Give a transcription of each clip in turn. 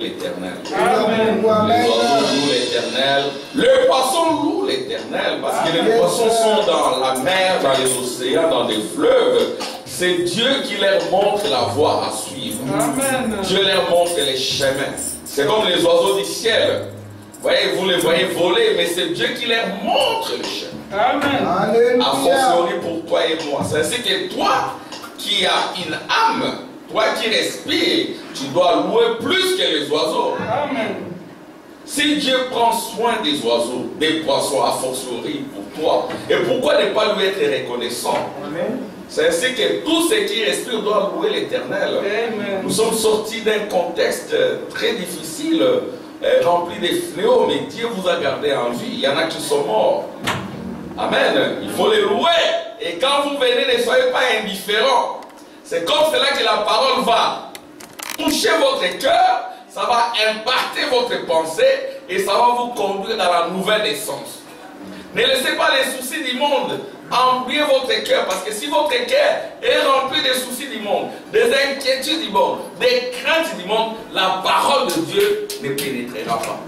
l'Éternel. Amen. Les oiseaux louent l'Éternel. Les poissons louent l'Éternel. Parce que les poissons sont dans la mer, dans les océans, dans des fleuves. C'est Dieu qui leur montre la voie à suivre. Amen. Dieu leur montre les chemins. C'est comme les oiseaux du ciel. Voyez, vous les voyez voler, mais c'est Dieu qui leur montre le chemin. Amen. A fortiori pour toi et moi. C'est ainsi que toi qui as une âme, toi qui respires, tu dois louer plus que les oiseaux. Amen. Si Dieu prend soin des oiseaux, des poissons, a fortiori pour toi, et pourquoi ne pas lui être reconnaissant? Amen. C'est ainsi que tous ceux qui respirent doivent louer l'Éternel. Nous sommes sortis d'un contexte très difficile, rempli de fléaux, mais Dieu vous a gardé en vie. Il y en a qui sont morts. Amen. Il faut les louer. Et quand vous venez, ne soyez pas indifférents. C'est comme cela que la parole va toucher votre cœur, ça va impacter votre pensée et ça va vous conduire dans la nouvelle naissance. Ne laissez pas les soucis du monde embuer votre cœur, parce que si votre cœur est rempli des soucis du monde, des inquiétudes du monde, des craintes du monde, la parole de Dieu ne pénétrera pas.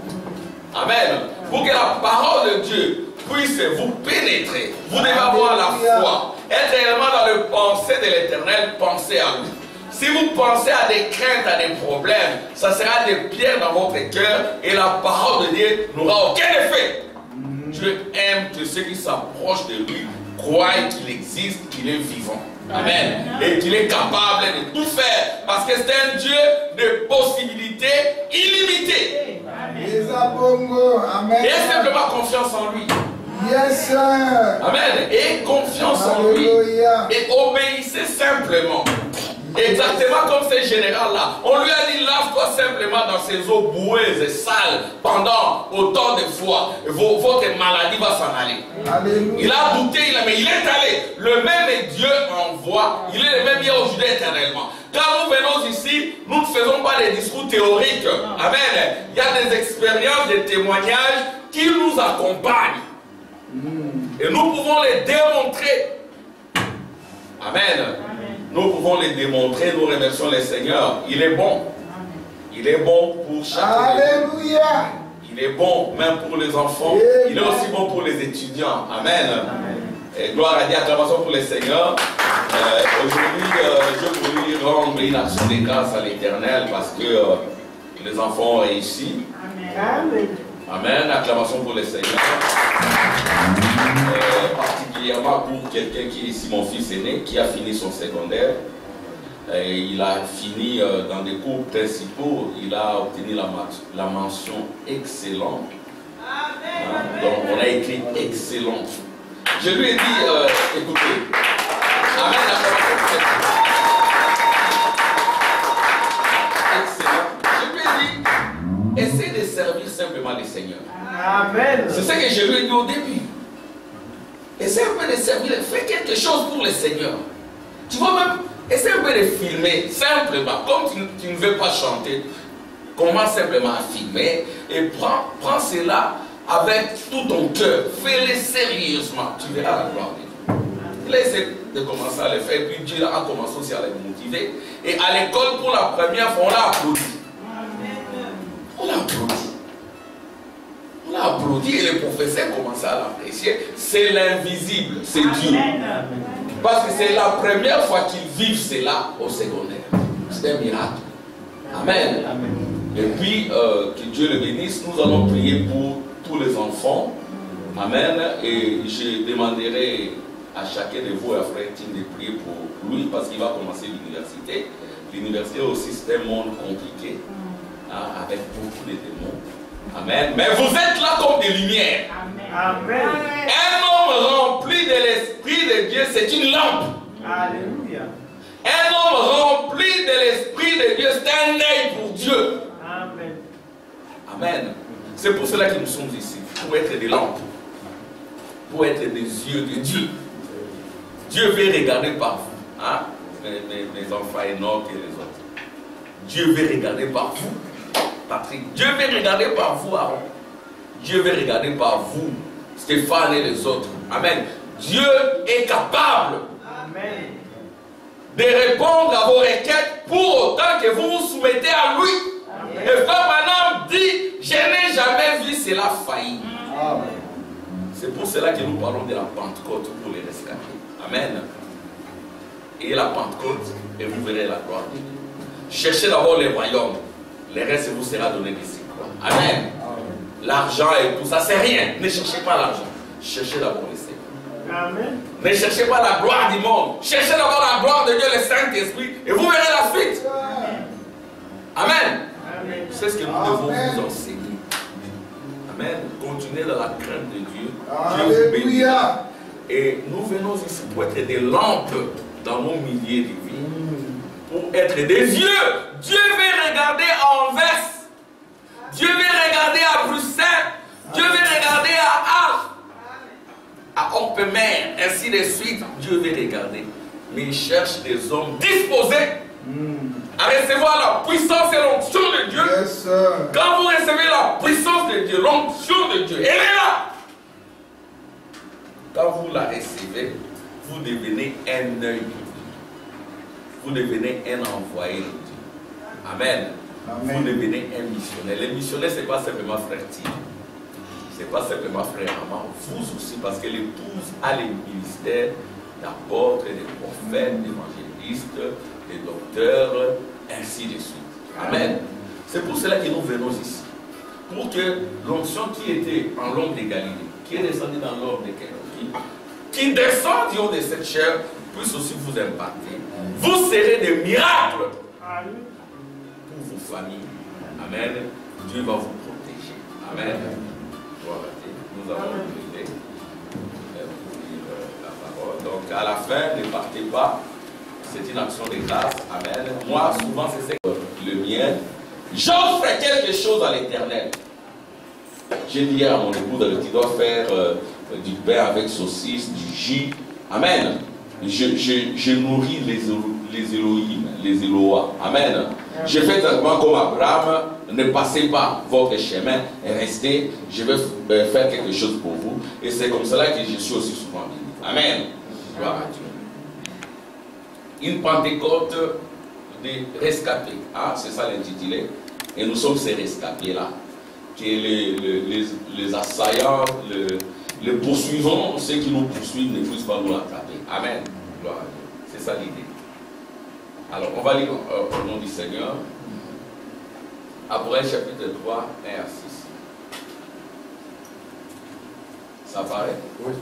Amen. Pour que la parole de Dieu puisse vous pénétrer, vous devez avoir la foi. Être réellement dans le pensée de l'Éternel, pensez à lui. Si vous pensez à des craintes, à des problèmes, ça sera des pierres dans votre cœur et la parole de Dieu n'aura aucun effet. Dieu aime que ceux qui s'approchent de lui croient qu'il existe, qu'il est vivant. Amen. Et qu'il est capable de tout faire. Parce que c'est un Dieu de possibilités illimitées. Amen. Et simplement confiance en lui. Yes, sir. Amen. Et confiance en lui. Et obéissez simplement. Exactement comme ce général-là. On lui a dit, lave-toi simplement dans ces eaux boueuses et sales pendant autant de fois. Votre maladie va s'en aller. Alléluia. Il a douté, mais il est allé. Le même Dieu envoie. Il est le même hier aujourd'hui éternellement. Quand nous venons ici, nous ne faisons pas des discours théoriques. Amen. Il y a des expériences, des témoignages qui nous accompagnent. Et nous pouvons les démontrer. Amen. Nous pouvons les démontrer, nous remercions le Seigneur. Il est bon. Il est bon pour chacun. Alléluia. Il est bon même pour les enfants. Il est aussi bon pour les étudiants. Amen. Et gloire à Dieu, acclamation pour le Seigneur. Aujourd'hui, je voulais rendre une action de grâce à l'Éternel parce que les enfants ont réussi. Amen. Amen. Acclamation pour le Seigneur. Particulièrement pour quelqu'un qui est ici, mon fils aîné, qui a fini son secondaire. Il a fini dans des cours principaux. Il a obtenu la mention excellent. Donc on a écrit excellent. Je lui ai dit, écoutez, Amen. Excellent. Je lui ai dit, essaie de servir simplement le Seigneur. Amen. C'est ce que je lui ai dit au début. Essaie un peu de servir, fais quelque chose pour le Seigneur. Tu vois même, essaie un peu de filmer, simplement. Comme tu ne veux pas chanter, commence simplement à filmer et prends cela avec tout ton cœur. Fais-le sérieusement, tu verras la gloire de Dieu. Il a essayé de commencer à le faire, puis Dieu a commencé aussi à le motiver. Et à l'école, pour la première fois, on l'a applaudi. On l'a applaudi. On l'a applaudi et les professeurs commençaient à l'apprécier. C'est l'invisible, c'est Dieu. Parce que c'est la première fois qu'ils vivent cela au secondaire. C'est un miracle. Amen. Et puis, que Dieu le bénisse, nous allons prier pour tous les enfants. Amen. Et je demanderai à chacun de vous, à Frère Tim, de prier pour lui parce qu'il va commencer l'université. L'université aussi, c'est un monde compliqué, hein, avec beaucoup de démons. Amen. Mais vous êtes là comme des lumières. Amen. Un homme rempli de l'Esprit de Dieu, c'est une lampe. Alléluia. Un homme rempli de l'Esprit de Dieu, c'est un œil pour Dieu. Amen. Amen. C'est pour cela que nous sommes ici, pour être des lampes, pour être des yeux de Dieu. Dieu veut regarder par vous, hein? Les enfants Enoch et les autres. Dieu veut regarder par vous. Patrick, Dieu veut regarder par vous, Aaron. Dieu veut regarder par vous, Stéphane et les autres. Amen. Dieu est capable de répondre à vos requêtes pour autant que vous vous soumettez à lui. Amen. Et frère, elle a failli. Amen. C'est pour cela que nous parlons de la Pentecôte pour les rescapés. Amen. Et la Pentecôte, et vous verrez la gloire de Dieu. Cherchez d'abord les royaumes. Le reste vous sera donné d'ici. Amen. L'argent et tout ça, c'est rien. Ne cherchez pas l'argent. Cherchez d'abord le Seigneur. Amen. Ne cherchez pas la gloire du monde. Cherchez d'abord la gloire de Dieu, le Saint-Esprit, et vous verrez la suite. Amen. Amen. C'est ce que nous devons vous enseigner. Amen. Continuez dans la crainte de Dieu. Dieu vous bénit. Et nous venons ici pour être des lampes dans nos milliers de vies. Pour être des yeux. Dieu veut regarder à Anvers. Dieu veut regarder à Bruxelles. Dieu veut regarder à Arles, à Oppenheimer, ainsi de suite. Dieu veut regarder. Mais il cherche des hommes disposés à recevoir la puissance et l'onction de Dieu. Yes, sir. Quand vous recevez la puissance de Dieu, l'onction de Dieu, elle est là. Quand vous la recevez, vous devenez un œil de Dieu. Vous devenez un envoyé de Dieu. Amen. Amen. Vous devenez un missionnaire. Les missionnaires, ce n'est pas simplement frère Tim. Ce n'est pas simplement frère Amand. Vous aussi, parce que l'épouse a les ministères d'apôtres, de prophètes, d'évangélistes, de docteurs, ainsi de suite. Amen. C'est pour cela que nous venons ici. Pour que l'onction qui était en l'homme de Galilée, qui est descendu dans l'homme de Kéropi, qui descend du haut de cette chair, puisse aussi vous impacter. Vous serez des miracles pour vos familles. Amen. Dieu va vous protéger. Amen. Gloire à Dieu. Nous avons prié pour lire la parole. Donc à la fin, ne partez pas. C'est une action de grâce. Amen. Moi, souvent, c'est le mien. J'offre quelque chose à l'Éternel. J'ai dit à mon époux, tu dois faire du pain avec saucisse, du jus. Amen. Je nourris les Elohim, les Eloah. Amen. Je fais exactement comme Abraham. Ne passez pas votre chemin et restez. Je vais faire quelque chose pour vous. Et c'est comme cela que je suis aussi souvent béni. Amen. Gloire à Dieu. Une Pentecôte des rescapés. Ah, c'est ça l'intitulé. Et nous sommes ces rescapés-là. Que les assaillants, les poursuivants, ceux qui nous poursuivent ne puissent pas nous attraper. Amen. Gloire à Dieu. C'est ça l'idée. Alors, on va lire au nom du Seigneur. Après chapitre 3, 1 à 6. Ça paraît? Oui.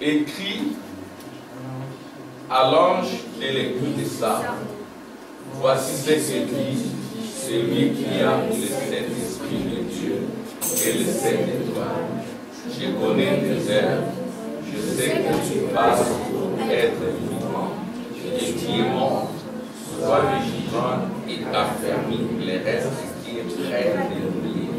Écrit à l'ange de l'église de Sardes. Voici ce que dit celui qui a le Saint-Esprit de Dieu et le 7 étoiles. Je connais tes œuvres. Je sais que tu passes pour être vivant et qui est mort. Sois vigilant et affermis les restes qui est prêt d'oublier.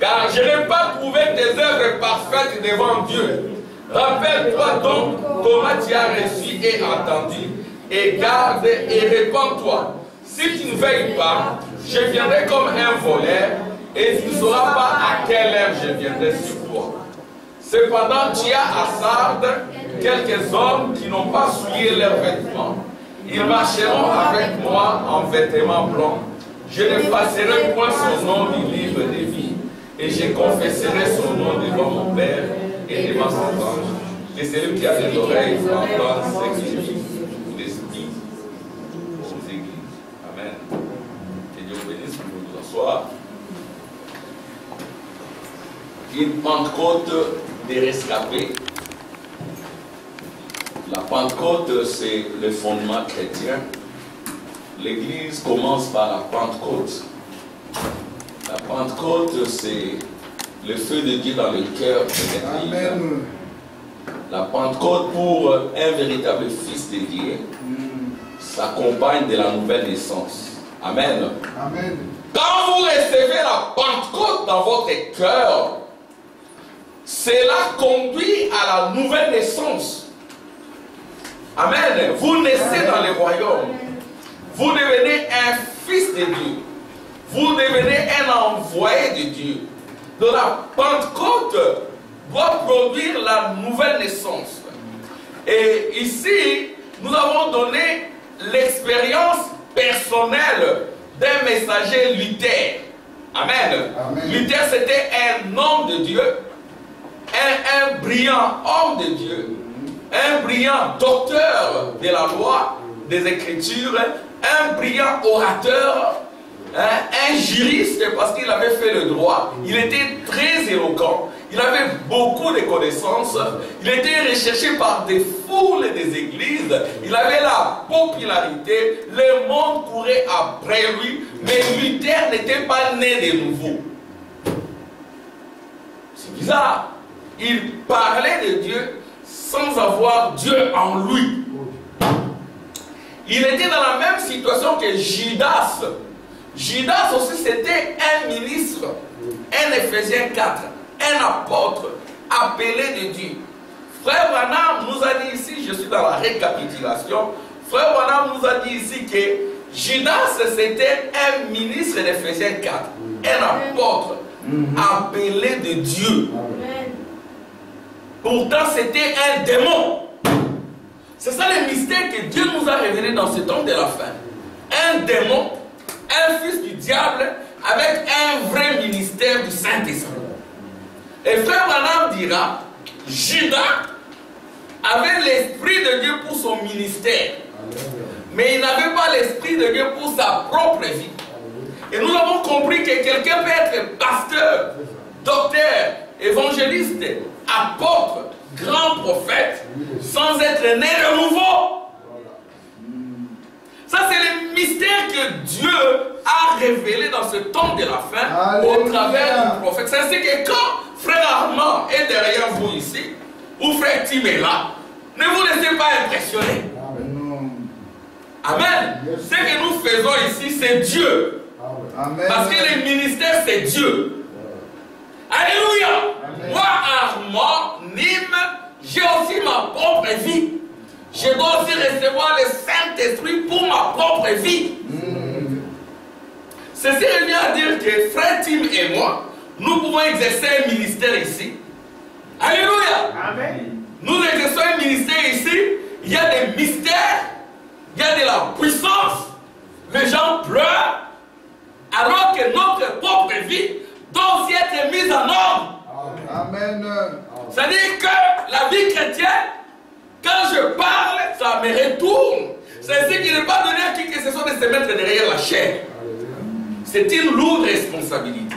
Car je n'ai pas trouvé tes œuvres parfaites devant Dieu. Rappelle-toi donc comment tu as reçu et entendu, et garde et répands-toi. Si tu ne veilles pas, je viendrai comme un voleur, et tu ne sauras pas à quelle heure je viendrai sur toi. Cependant, tu as à Sardes quelques hommes qui n'ont pas souillé leurs vêtements. Ils marcheront avec moi en vêtements blancs. Je n'effacerai point son nom du livre de vie, et je confesserai son nom devant mon Père et devant son ange. Et celui qui a des oreilles entend ce qu'il dit l'Esprit aux églises. Amen. Que Dieu vous bénisse, vous nous asseoir. Une Pentecôte des rescapés. La Pentecôte, c'est le fondement chrétien. L'Église commence par la Pentecôte. La Pentecôte, c'est le feu de Dieu dans le cœur de l'Église. Amen. La Pentecôte, pour un véritable fils de Dieu, s'accompagne de la nouvelle naissance. Amen. Amen. Quand vous recevez la Pentecôte dans votre cœur, cela conduit à la nouvelle naissance. Amen. Vous naissez dans le royaume. Vous devenez un fils de Dieu. Vous devenez un envoyé de Dieu. Donc la Pentecôte doit produire la nouvelle naissance. Et ici, nous avons donné l'expérience personnelle d'un messager Luther. Amen. Amen. Luther, c'était un homme de Dieu, un brillant homme de Dieu, un brillant docteur de la loi, des Écritures, un brillant orateur, un juriste parce qu'il avait fait le droit. Il était très éloquent, il avait beaucoup de connaissances, il était recherché par des foules et des églises, il avait la popularité, le monde courait après lui, mais Luther n'était pas né de nouveau. C'est bizarre. Il parlait de Dieu sans avoir Dieu en lui. Il était dans la même situation que Judas. Judas aussi c'était un ministre, un Éphésiens 4, un apôtre appelé de Dieu. Frère Branham nous a dit ici, je suis dans la récapitulation, Frère Branham nous a dit ici que Judas c'était un ministre d'Éphésiens 4, un apôtre appelé de Dieu. Pourtant c'était un démon. C'est ça le mystère que Dieu nous a révélé dans ce temps de la fin. Un démon, un fils du diable avec un vrai ministère du Saint-Esprit. Et Frère Branham dira, Judas avait l'Esprit de Dieu pour son ministère, mais il n'avait pas l'Esprit de Dieu pour sa propre vie. Et nous avons compris que quelqu'un peut être pasteur, docteur, évangéliste, apôtre, grand prophète, sans être né de nouveau. Ça, c'est le mystère que Dieu a révélé dans ce temps de la fin. Alléluia. Au travers du prophète. C'est ainsi que quand Frère Armand est derrière vous ici, ou Frère Tim est là, ne vous laissez pas impressionner. Amen. Ce que nous faisons ici, c'est Dieu. Amen. Parce que le ministère, c'est Dieu. Alléluia. Amen. Moi, Armand, Nîmes, j'ai aussi ma propre vie. Je dois aussi recevoir le Saint-Esprit pour ma propre vie. Ceci revient à dire que Frère Tim et moi, nous pouvons exercer un ministère ici. Alléluia. Amen. Nous exerçons un ministère ici. Il y a des mystères, il y a de la puissance. Les gens pleurent. Alors que notre propre vie doit aussi être mise en ordre. Amen. C'est-à-dire que la vie chrétienne, quand je parle, ça me retourne. C'est ainsi qu'il n'est pas donné à qui que ce soit de se mettre derrière la chair. C'est une lourde responsabilité.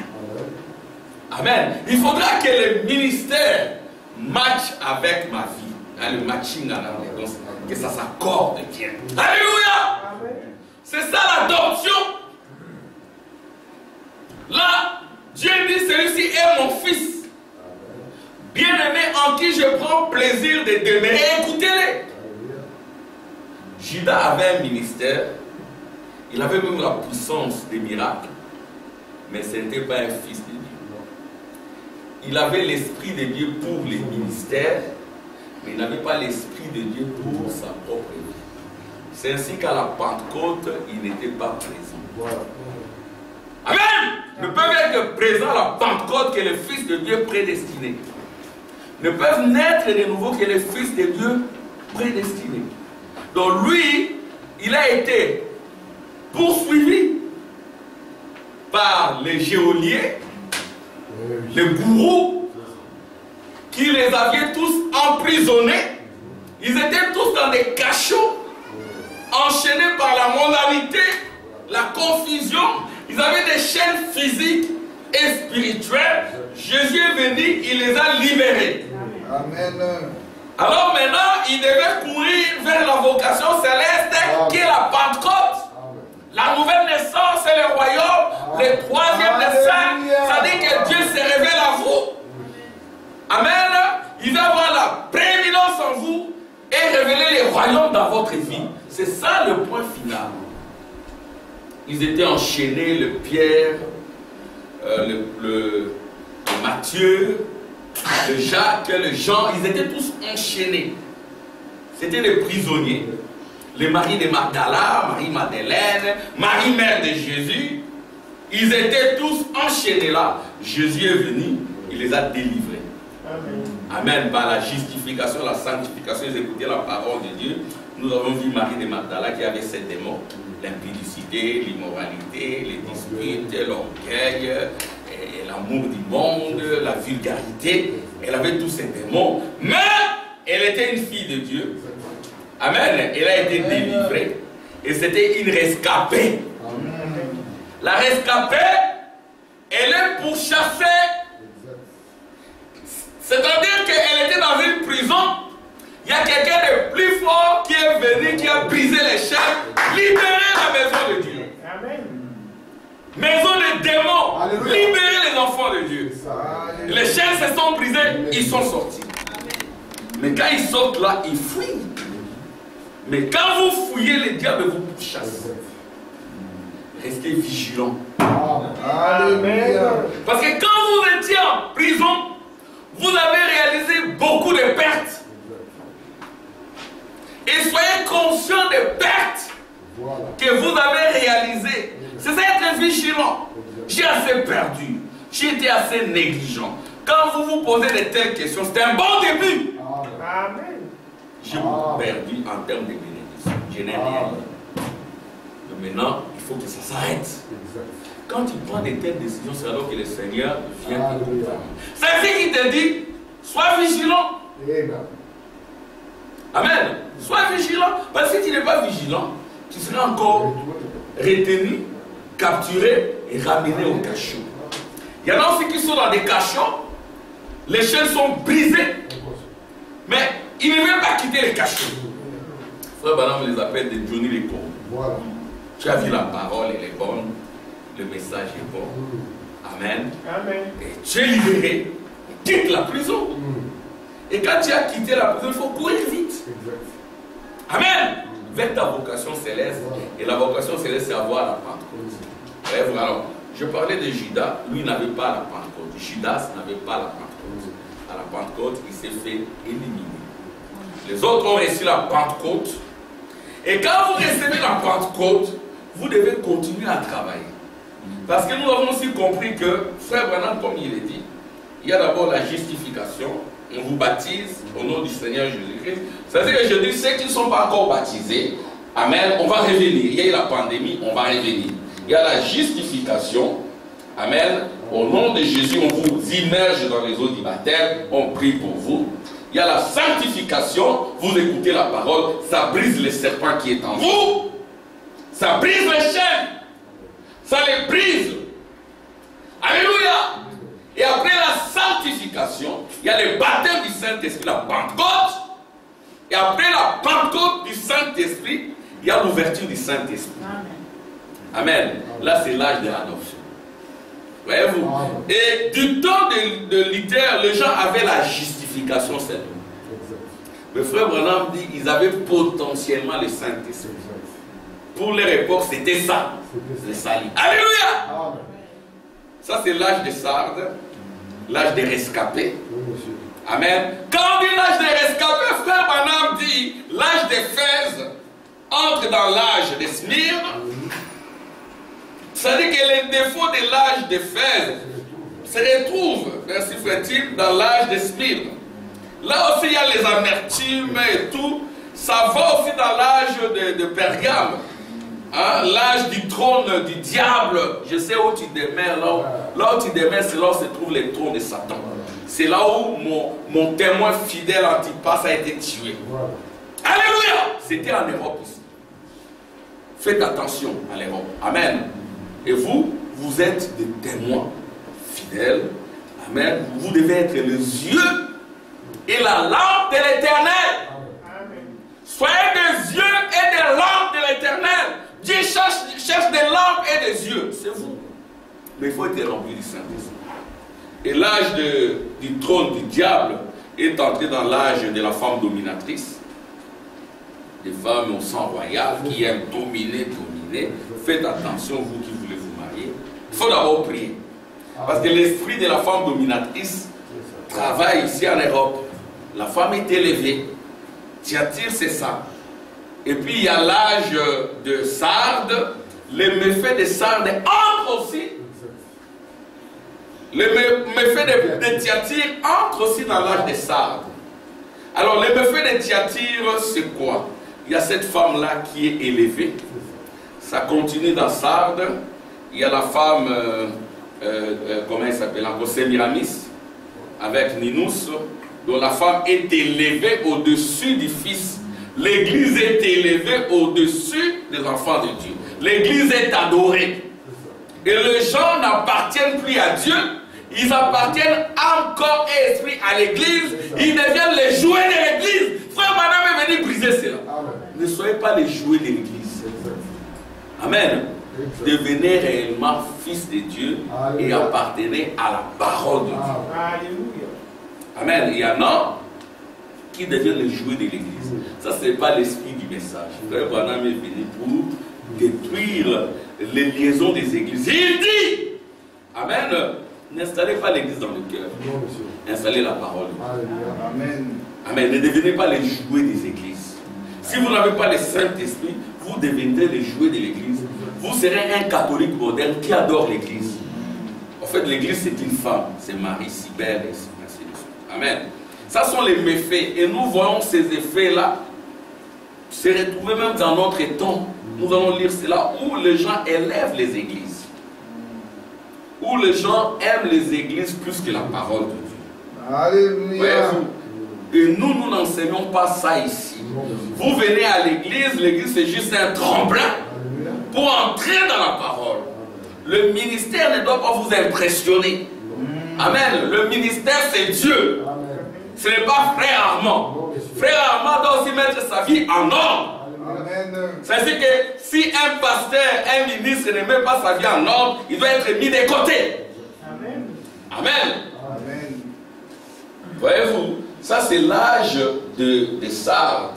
Amen. Il faudra que le ministère matche avec ma vie. Le matching en anglais. Que ça s'accorde bien. Alléluia. C'est ça l'adoption. Là, Dieu dit, celui-ci est mon fils. Bien-aimé en qui je prends plaisir de demeurer. Écoutez-les. Judas avait un ministère. Il avait même la puissance des miracles. Mais ce n'était pas un fils de Dieu. Il avait l'esprit de Dieu pour les ministères. Mais il n'avait pas l'esprit de Dieu pour sa propre vie. C'est ainsi qu'à la Pentecôte, il n'était pas présent. Amen. Ne peuvent être présents à la Pentecôte que le Fils de Dieu prédestiné. Ne peuvent naître de nouveau que le Fils de Dieu prédestiné. Donc lui, il a été poursuivi par les geôliers, les bourreaux, qui les avaient tous emprisonnés. Ils étaient tous dans des cachots, enchaînés par la mondanité, la confusion. Ils avaient des chaînes physiques et spirituelles. Jésus est venu, il les a libérés. Amen. Alors maintenant, ils devaient courir vers la vocation céleste qui est la Pentecôte. La nouvelle naissance, c'est le royaume, le troisième naissance. Ça dit que Dieu se révèle à vous. Amen. Il va avoir la prééminence en vous et révéler les royaumes dans votre vie. C'est ça le point final. Ils étaient enchaînés, le Pierre, le Matthieu, le Jacques, le Jean, ils étaient tous enchaînés. C'était des prisonniers. Les Marie de Magdala, Marie-Madeleine, Marie mère de Jésus, ils étaient tous enchaînés là. Jésus est venu, il les a délivrés. Amen. Amen. Par la justification, la sanctification, ils écoutaient la parole de Dieu. Nous avons vu Marie de Magdala qui avait 7 démons. L'impudicité, l'immoralité, les disputes, fuite, l'orgueil, l'amour du monde, la vulgarité. Elle avait tous ces démons. Mais elle était une fille de Dieu. Amen. Elle a été délivrée. Et c'était une rescapée. La rescapée, elle est pourchassée. C'est-à-dire qu'elle était dans une prison. Il y a quelqu'un de plus fort qui est venu, qui a brisé les chaînes, libéré la maison de Dieu. Amen. Maison de démons, Alléluia. libérer les enfants de Dieu. Alléluia. Les chaînes se sont brisées, ils sont sortis. Mais quand ils sortent là, ils fuient. Mais quand vous fouillez, les diables vous pourchassent. Restez vigilants. Alléluia. Parce que quand vous étiez en prison, vous avez réalisé beaucoup de pertes. Et soyez conscients des pertes Voilà. que vous avez réalisées. C'est ça être vigilant. J'ai assez perdu. J'ai été assez négligent. Quand vous vous posez de telles questions, c'est un bon début. Amen. J'ai beaucoup perdu en termes de bénédiction. Je n'ai rien. Mais maintenant, il faut que ça s'arrête. Quand tu prends de telles décisions, c'est alors que le Seigneur vient te confirmer. C'est ce qui te dit, sois vigilant. Amen. Sois vigilant. Parce que si tu n'es pas vigilant, tu seras encore retenu, capturé et ramené au cachot. Il y en a aussi qui sont dans des cachots. Les chaînes sont brisées. Mais ils ne veulent pas quitter les cachots. Frère Branham les appelle des Johnny les pauvres. Voilà. Tu as vu la parole, elle est bonne. Le message est bon. Amen. Amen. Et tu es libéré. Quitte la prison. Et quand tu as quitté la prison, il faut courir vite. Amen. Vers ta vocation céleste. Et la vocation céleste, c'est avoir la Pentecôte. Bref, alors, je parlais de Judas. Lui n'avait pas la Pentecôte. Judas n'avait pas la Pentecôte. À la Pentecôte, il s'est fait éliminer. Les autres ont reçu la Pentecôte. Et quand vous recevez la Pentecôte, vous devez continuer à travailler. Parce que nous avons aussi compris que, frère Branham, comme il est dit, il y a d'abord la justification. On vous baptise au nom du Seigneur Jésus-Christ. C'est-à-dire que je dis, ceux qui ne sont pas encore baptisés, amen, on va revenir. Il y a eu la pandémie, on va revenir. Il y a la justification, amen, au nom de Jésus, on vous immerge dans les eaux du baptême, on prie pour vous. Il y a la sanctification, vous écoutez la parole, ça brise le serpent qui est en vous, ça brise les chaînes, ça les brise. Alléluia. Et après la sanctification, il y a le baptême du Saint-Esprit, la Pentecôte. Et après la Pentecôte du Saint-Esprit, il y a l'ouverture du Saint-Esprit. Amen. Là, c'est l'âge de l'adoption. Voyez-vous? Et du temps de Luther, les gens avaient la justification, c'est tout. Le frère Branham dit qu'ils avaient potentiellement le Saint-Esprit. Pour leur époque, c'était ça, le salut. Alléluia! Ça, c'est l'âge des sardes, l'âge des rescapés. Amen. Quand on dit l'âge des rescapés, frère Branham dit l'âge des Fès entre dans l'âge des Smyrne. C'est-à-dire que les défauts de l'âge des Fès se retrouvent, merci frère-t-il, dans l'âge des Smyrne. Là aussi, il y a les amertumes et tout. Ça va aussi dans l'âge de Pergame. Hein, l'âge du trône du diable. Je sais où tu demeures. Là où tu demeures, c'est là où se trouve le trône de Satan. C'est là où mon témoin fidèle Antipas a été tué. Alléluia. C'était en Europe ici. Faites attention à l'Europe. Amen. Et vous, vous êtes des témoins fidèles. Amen. Vous devez être les yeux et la lampe de l'Éternel. Soyez des yeux et des lampes de l'Éternel. Dieu cherche des lampes et des yeux. C'est vous. Mais il faut être rempli du Saint-Esprit. Et l'âge du trône du diable est entré dans l'âge de la femme dominatrice. Des femmes au sang royal qui aiment dominer. Faites attention, vous qui voulez vous marier. Il faut d'abord prier. Parce que l'esprit de la femme dominatrice travaille ici en Europe. La femme est élevée. Thyatire, c'est ça. Et puis il y a l'âge de Sardes. Les méfaits de Sardes entrent aussi. Les méfaits de Thyatire entrent aussi dans l'âge de Sardes. Alors les méfaits de Thyatire, c'est quoi? Il y a cette femme-là qui est élevée. Ça continue dans Sardes. Il y a la femme, comment elle s'appelle encore, Sémiramis, avec Ninous, dont la femme est élevée au-dessus du Fils. L'église est élevée au-dessus des enfants de Dieu. L'église est adorée. Et les gens n'appartiennent plus à Dieu. Ils appartiennent encore et esprit à l'église. Ils deviennent les jouets de l'église. Frère Madame est venu briser cela. Ne soyez pas les jouets de l'église. Amen. Devenez réellement fils de Dieu et appartenez à la parole de Dieu. Amen. Il y en a qui deviennent les jouets de l'église. Ça, ce n'est pas l'esprit du message. Frère Branham est venu pour détruire les liaisons des églises. Il dit, amen, n'installez pas l'église dans le cœur. Installez la parole. Amen. Amen. Ne devenez pas les jouets des églises. Si vous n'avez pas le Saint-Esprit, vous devenez les jouets de l'église. Vous serez un catholique moderne qui adore l'église. En fait, l'église, c'est une femme. C'est Marie, Cybèle, et ainsi de suite. Amen. Ça sont les méfaits. Et nous voyons ces effets-là se retrouver même dans notre temps. Nous allons lire cela où les gens élèvent les églises. Où les gens aiment les églises plus que la parole de Dieu. Alléluia. Et nous n'enseignons pas ça ici. Vous venez à l'église, l'église c'est juste un tremplin pour entrer dans la parole. Le ministère ne doit pas vous impressionner. Amen. Le ministère c'est Dieu. Ce n'est pas Frère Armand. Frère Armand doit aussi mettre sa vie en ordre. C'est-à-dire que si un pasteur, un ministre ne met pas sa vie en ordre, il doit être mis de côté. Amen. Amen. Voyez-vous, ça c'est l'âge des Sardes.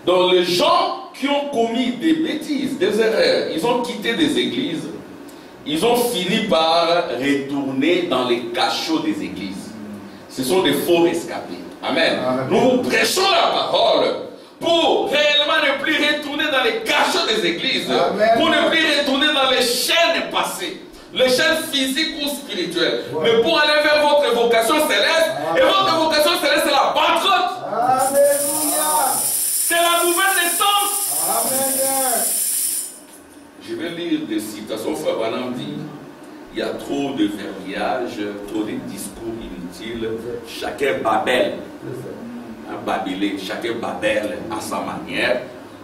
Donc les gens qui ont commis des bêtises, des erreurs, ils ont quitté des églises, ils ont fini par retourner dans les cachots des églises. Ce sont des faux rescapés. Amen. Amen. Nous prêchons la parole pour réellement ne plus retourner dans les cachots des églises. Amen. Pour ne plus retourner dans les chaînes passées, les chaînes physiques ou spirituelles. Ouais. Mais pour aller vers votre vocation céleste. Amen. Et votre vocation céleste, c'est la Pentecôte. Alléluia. C'est la nouvelle naissance. Amen. Je vais lire des citations. Frère Branham dit, il y a trop de verbiage, trop de discours inutiles. Chacun babelle. Un babylé, chacun babelle à sa manière.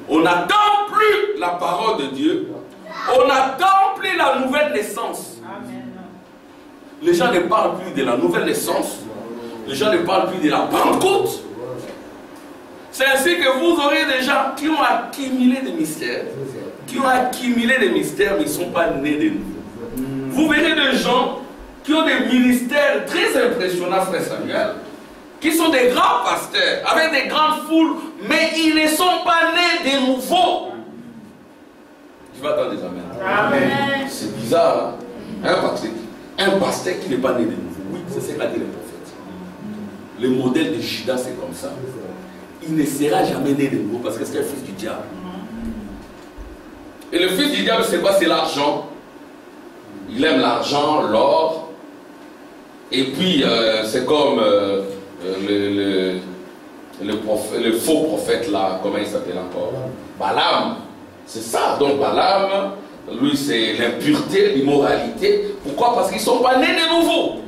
On n'attend plus la parole de Dieu. On n'attend plus la nouvelle naissance. Amen. Les gens ne parlent plus de la nouvelle naissance. Les gens ne parlent plus de la Pentecôte. C'est ainsi que vous aurez des gens qui ont accumulé des mystères. Qui ont accumulé des mystères, mais ils ne sont pas nés de nouveau. Vous verrez des gens qui ont des ministères très impressionnants, frère Samuel, qui sont des grands pasteurs, avec des grandes foules, mais ils ne sont pas nés de nouveau. Tu vas attendre des amens. Amen. C'est bizarre, hein? Un pasteur qui n'est pas né de nouveau. Oui, c'est ce qu'a dit le prophète. Le modèle de Judas, c'est comme ça. Il ne sera jamais né de nouveau parce que c'est le fils du diable. Et le fils du diable, c'est quoi? C'est l'argent. Il aime l'argent, l'or. Et puis, c'est comme le faux prophète là, comment il s'appelle encore? Balaam. C'est ça. Donc Balaam, lui, c'est l'impureté, l'immoralité. Pourquoi? Parce qu'ils ne sont pas nés de nouveau.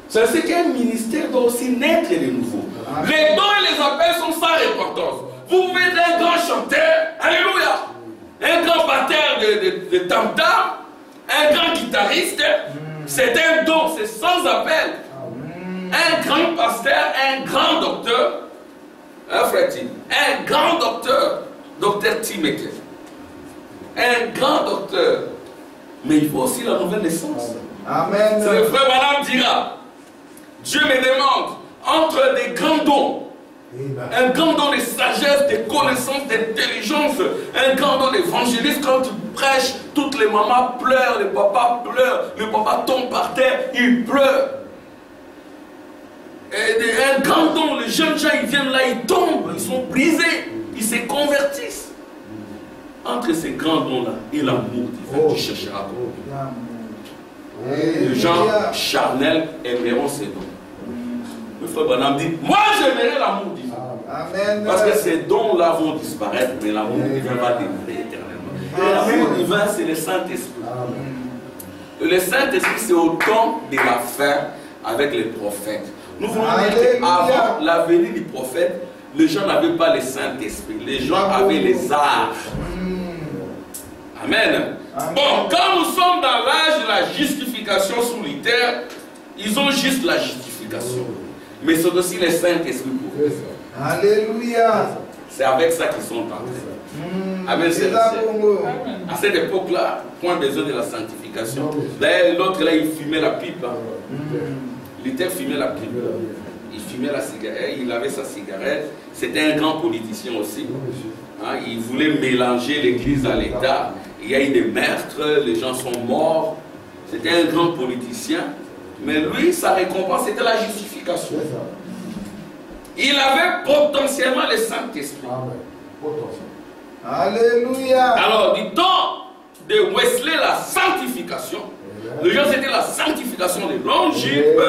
C'est qu'un ministère doit aussi naître de nouveau. Les dons et les appels sont sans importance. Vous pouvez être un grand chanteur, alléluia, un grand batteur de tam-tam, un grand guitariste, c'est un don, c'est sans appel. Un grand pasteur, un grand docteur, hein, frère Tim, un grand docteur, docteur Timeke, un grand docteur, mais il faut aussi la nouvelle naissance. Amen. C'est le frère Branham dira, Dieu me demande entre des grands dons, un grand don de sagesse, de connaissance, d'intelligence, un grand don d'évangéliste. Quand tu prêches, toutes les mamans pleurent, les papas pleurent, le papa tombe par terre, il pleure. Et un grand don, les jeunes gens, ils viennent là, ils tombent, ils sont brisés, ils se convertissent. Entre ces grands dons-là et l'amour divin, tu chercheras. Les gens charnels aimeront ces dons. Le frère Branham dit, moi j'aimerais l'amour divin. Amen. Parce que ces dons-là vont disparaître, mais l'amour divin va demeurer éternellement. L'amour divin, c'est le Saint-Esprit. Le Saint-Esprit, c'est au temps de la fin avec les prophètes. Nous voulons dire qu'avant la venue du prophète, les gens n'avaient pas le Saint-Esprit. Les gens avaient les arts. Amen. Bon, quand nous sommes dans l'âge de la justification sous les terres, ils ont juste la justification. Mais c'est aussi le Saint-Esprit pour eux. Alléluia. C'est avec ça qu'ils sont entrés. Amen. À cette époque-là, point besoin de la sanctification. D'ailleurs, l'autre là, il fumait la pipe. Il était fumé la pipe. Il fumait la cigarette, il avait sa cigarette. C'était un grand politicien aussi. Il voulait mélanger l'église à l'État. Il y a eu des meurtres, les gens sont morts. C'était un grand politicien. Mais lui, sa récompense, c'était la justification. Il avait potentiellement le Saint-Esprit. Alléluia. Alors, du temps de Wesley, la sanctification. Les gens, c'était la sanctification des longues jupes.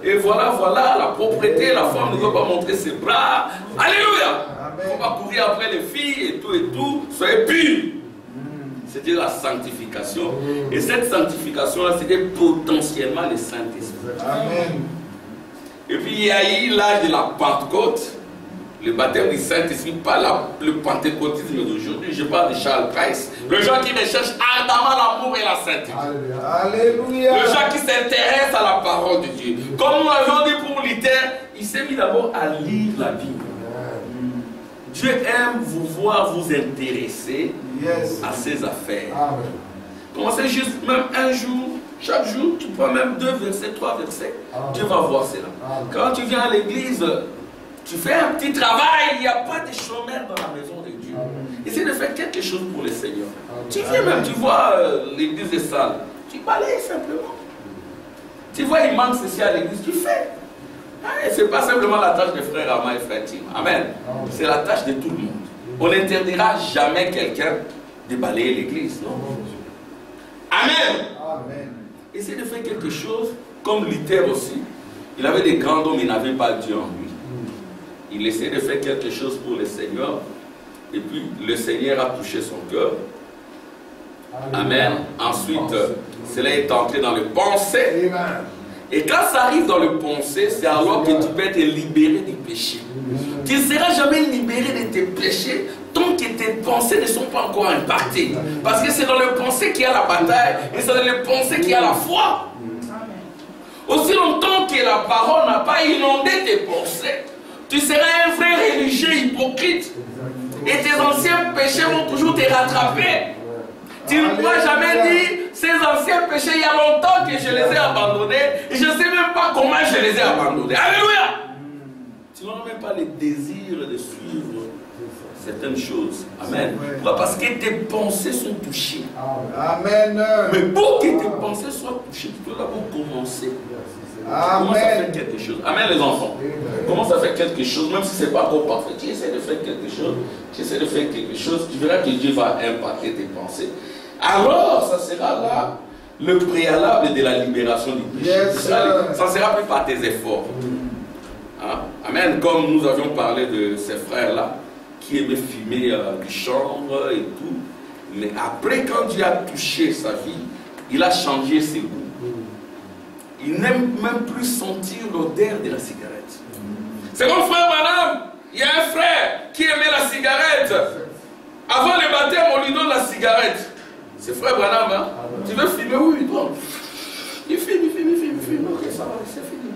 Et voilà, la propreté. La femme ne veut pas montrer ses bras. Alléluia. Il ne faut pas courir après les filles et tout. Soyez purs. C'était la sanctification. Et cette sanctification-là, c'était potentiellement le Saint-Esprit. Amen. Et puis il y a eu l'âge de la Pentecôte, le baptême du Saint-Esprit, pas le pentecôtisme d'aujourd'hui. Je parle de Charles Price. Le gens qui recherchent ardemment l'amour et la sainteté. Alléluia. Le gens qui s'intéressent à la parole de Dieu. Comme nous l'avions dit pour Luther, il s'est mis d'abord à lire la Bible. Dieu aime vous voir vous intéresser à ses affaires. Commencez juste même un jour, chaque jour, tu prends même 2 versets, 3 versets. Dieu va voir cela. Quand tu viens à l'église, tu fais un petit travail, il n'y a pas de chômeur dans la maison de Dieu. Essaye de faire quelque chose pour le Seigneur. Tu viens même, tu vois l'église est sale, tu balayes simplement. Tu vois, il manque ceci à l'église, tu fais. Ce n'est pas simplement la tâche de frère Ama et frère Tim. Amen. C'est la tâche de tout le monde. On n'interdira jamais quelqu'un de balayer l'église. Non. Amen. Essaye de faire quelque chose comme Luther aussi. Il avait des grands hommes, il n'avait pas Dieu en lui. Il essayait de faire quelque chose pour le Seigneur. Et puis le Seigneur a touché son cœur. Amen. Ensuite, cela est entré dans le pensée. Et quand ça arrive dans le pensée, c'est alors que tu peux être libéré du péché. Tu ne seras jamais libéré de tes péchés tant que tes pensées ne sont pas encore impactées. Parce que c'est dans le pensée qu'il y a la bataille et c'est dans le pensée qu'il y a la foi. Aussi longtemps que la parole n'a pas inondé tes pensées, tu seras un vrai religieux hypocrite. Et tes anciens péchés vont toujours te rattraper. Tu ne pourras jamais dire, ces anciens péchés, il y a longtemps que je les ai abandonnés et je ne sais même pas comment je les ai abandonnés. Alléluia! Tu n'auras même pas le désir de suivre certaines choses. Amen. Pourquoi? Parce que tes pensées sont touchées. Amen. Mais pour que tes pensées soient touchées, tu dois d'abord commencer. Commence à faire quelque chose. Amen les enfants. Commence à faire quelque chose, même si ce n'est pas encore parfait. Tu essaies de faire quelque chose. Tu essaies de faire quelque chose. Tu verras que Dieu va impacter tes pensées. Alors, ça sera là le préalable de la libération du péché. Ça ne sera plus par tes efforts. Hein? Amen. Comme nous avions parlé de ces frères-là qui aimaient fumer du chanvre et tout. Mais après, quand Dieu a touché sa vie, il a changé ses goûts. Il n'aime même plus sentir l'odeur de la cigarette. C'est mon frère, madame. Il y a un frère qui aimait la cigarette. Avant le baptême, on lui donne la cigarette. C'est frère Branham, hein? Tu veux fumer? Oui, bon. Il fume. Ok, ça va, c'est fini.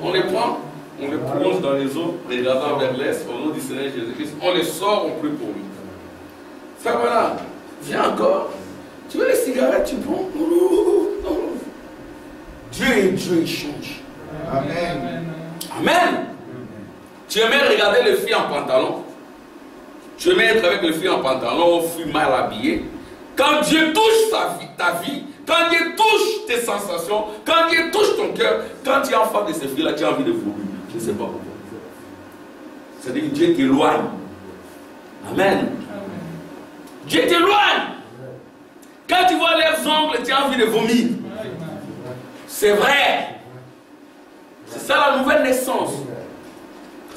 On les prend, on les plonge dans les eaux, regardant vers l'est, au nom du Seigneur Jésus-Christ. On les sort, on prie pour lui. Frère Branham, viens encore. Tu veux les cigarettes, tu prends? Non. Dieu est Dieu, il change. Amen. Amen. Tu aimais regarder les filles en pantalon. Tu aimais être avec les filles en pantalon, filles mal habillées. Quand Dieu touche ta vie, quand Dieu touche tes sensations, quand Dieu touche ton cœur, quand tu es en face de ces filles-là, tu as envie de vomir. Je ne sais pas pourquoi. C'est-à-dire que Dieu t'éloigne. Amen. Dieu t'éloigne. Quand tu vois leurs ongles, tu as envie de vomir. C'est vrai. C'est ça la nouvelle naissance.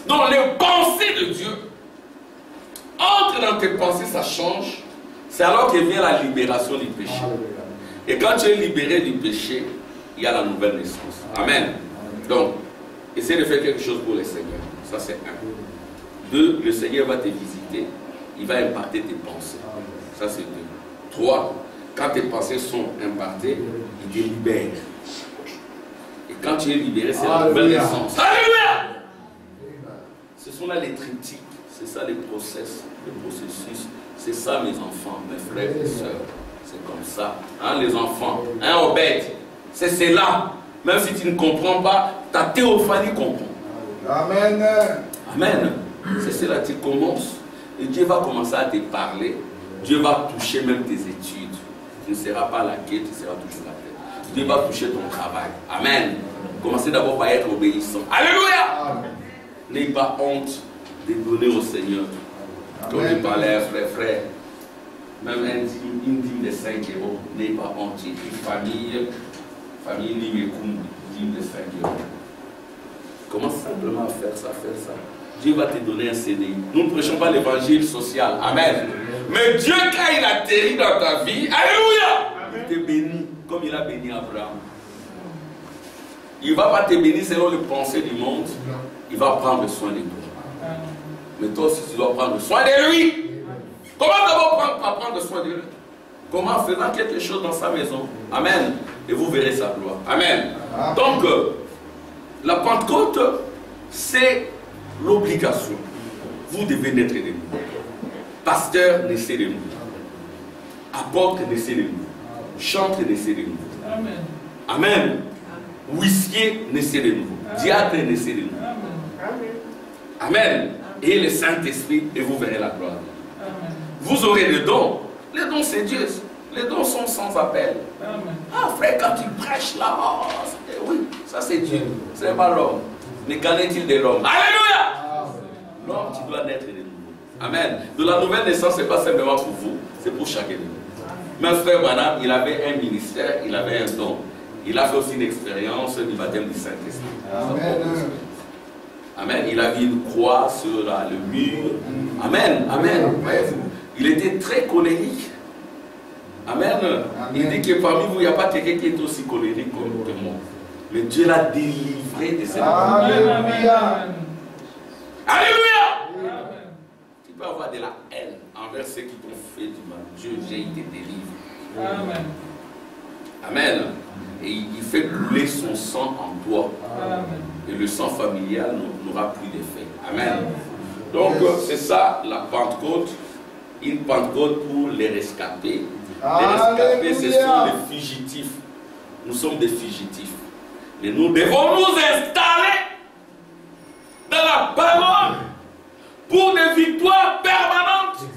Donc les pensées de Dieu, entre dans tes pensées, ça change. C'est alors que vient la libération du péché. Et quand tu es libéré du péché, il y a la nouvelle naissance. Amen. Donc, essaie de faire quelque chose pour le Seigneur. Ça, c'est un. 2, le Seigneur va te visiter. Il va imparter tes pensées. Ça, c'est 2. 3, quand tes pensées sont impartées, il te libère. Et quand tu es libéré, c'est la nouvelle naissance. Alléluia! Ce sont là les triptyques. C'est ça les processus. C'est ça, mes enfants, mes frères et sœurs. C'est comme ça. Hein, les enfants. Hein, Obed. C'est là. Même si tu ne comprends pas, ta théophanie comprend. Amen. Amen. C'est cela, tu commences. Et Dieu va commencer à te parler. Dieu va toucher même tes études. Tu ne seras pas laqué, tu seras toujours la tête. Dieu va toucher ton travail. Amen. Commencez d'abord par être obéissant. Alléluia. N'ayez pas honte de donner au Seigneur. Comme je parlais, frère, même une dîme de 5 euros, n'ayez pas honte. Une famille Nimekoum, dîme de 5 euros. Commence simplement à faire ça. Dieu va te donner un CDI. Nous ne prêchons pas l'évangile social. Amen. Mais Dieu, quand il atterrit dans ta vie, alléluia, il te bénit comme il a béni Abraham. Il ne va pas te bénir selon les pensées du monde. Il va prendre soin de toi. Mais toi aussi, tu dois prendre soin de lui. Comment d'abord prendre soin de lui? Comment? En faisant quelque chose dans sa maison. Amen. Et vous verrez sa gloire. Amen. Donc, la Pentecôte, c'est l'obligation. Vous devez naître de nouveau. Pasteur, naissez de nouveau. Apôtre, naissez de nouveau. Chantre, naissez de nouveau. Amen. Amen. Huissier, naissez de nouveau. Diacre, naissez de nouveau. Amen. Amen. Et le Saint-Esprit, et vous verrez la gloire. Amen. Vous aurez le don. Les dons, c'est Dieu. Les dons sont sans appel. Amen. Ah, frère, quand tu prêches là, oui, ça c'est Dieu. Ce n'est pas l'homme. Mais qu'en est-il de l'homme? Alléluia! L'homme, tu dois naître de nouveau. Amen. De la nouvelle naissance, ce n'est pas simplement pour vous, c'est pour chacun de nous. Mais frère Branham, il avait un ministère, il avait un don. Il a fait aussi une expérience du baptême du Saint-Esprit. Amen. Amen. Il a vu une croix sur le mur. Amen. Amen. Voyez-vous, il était très colérique. Amen. Il dit que parmi vous, il n'y a pas quelqu'un qui est aussi colérique que moi. Mais Dieu l'a délivré de cette Alléluia. Alléluia. Tu peux avoir de la haine envers ceux qui t'ont fait du mal. Dieu, il te délivre. Amen. Amen. Et il fait couler son sang en toi. Amen. Et le sang familial n'aura plus d'effet. Amen. Donc, c'est ça la Pentecôte. Une Pentecôte pour les rescapés. Les rescapés, ce sont les fugitifs. Nous sommes des fugitifs. Et nous devons nous installer dans la parole pour des victoires permanentes.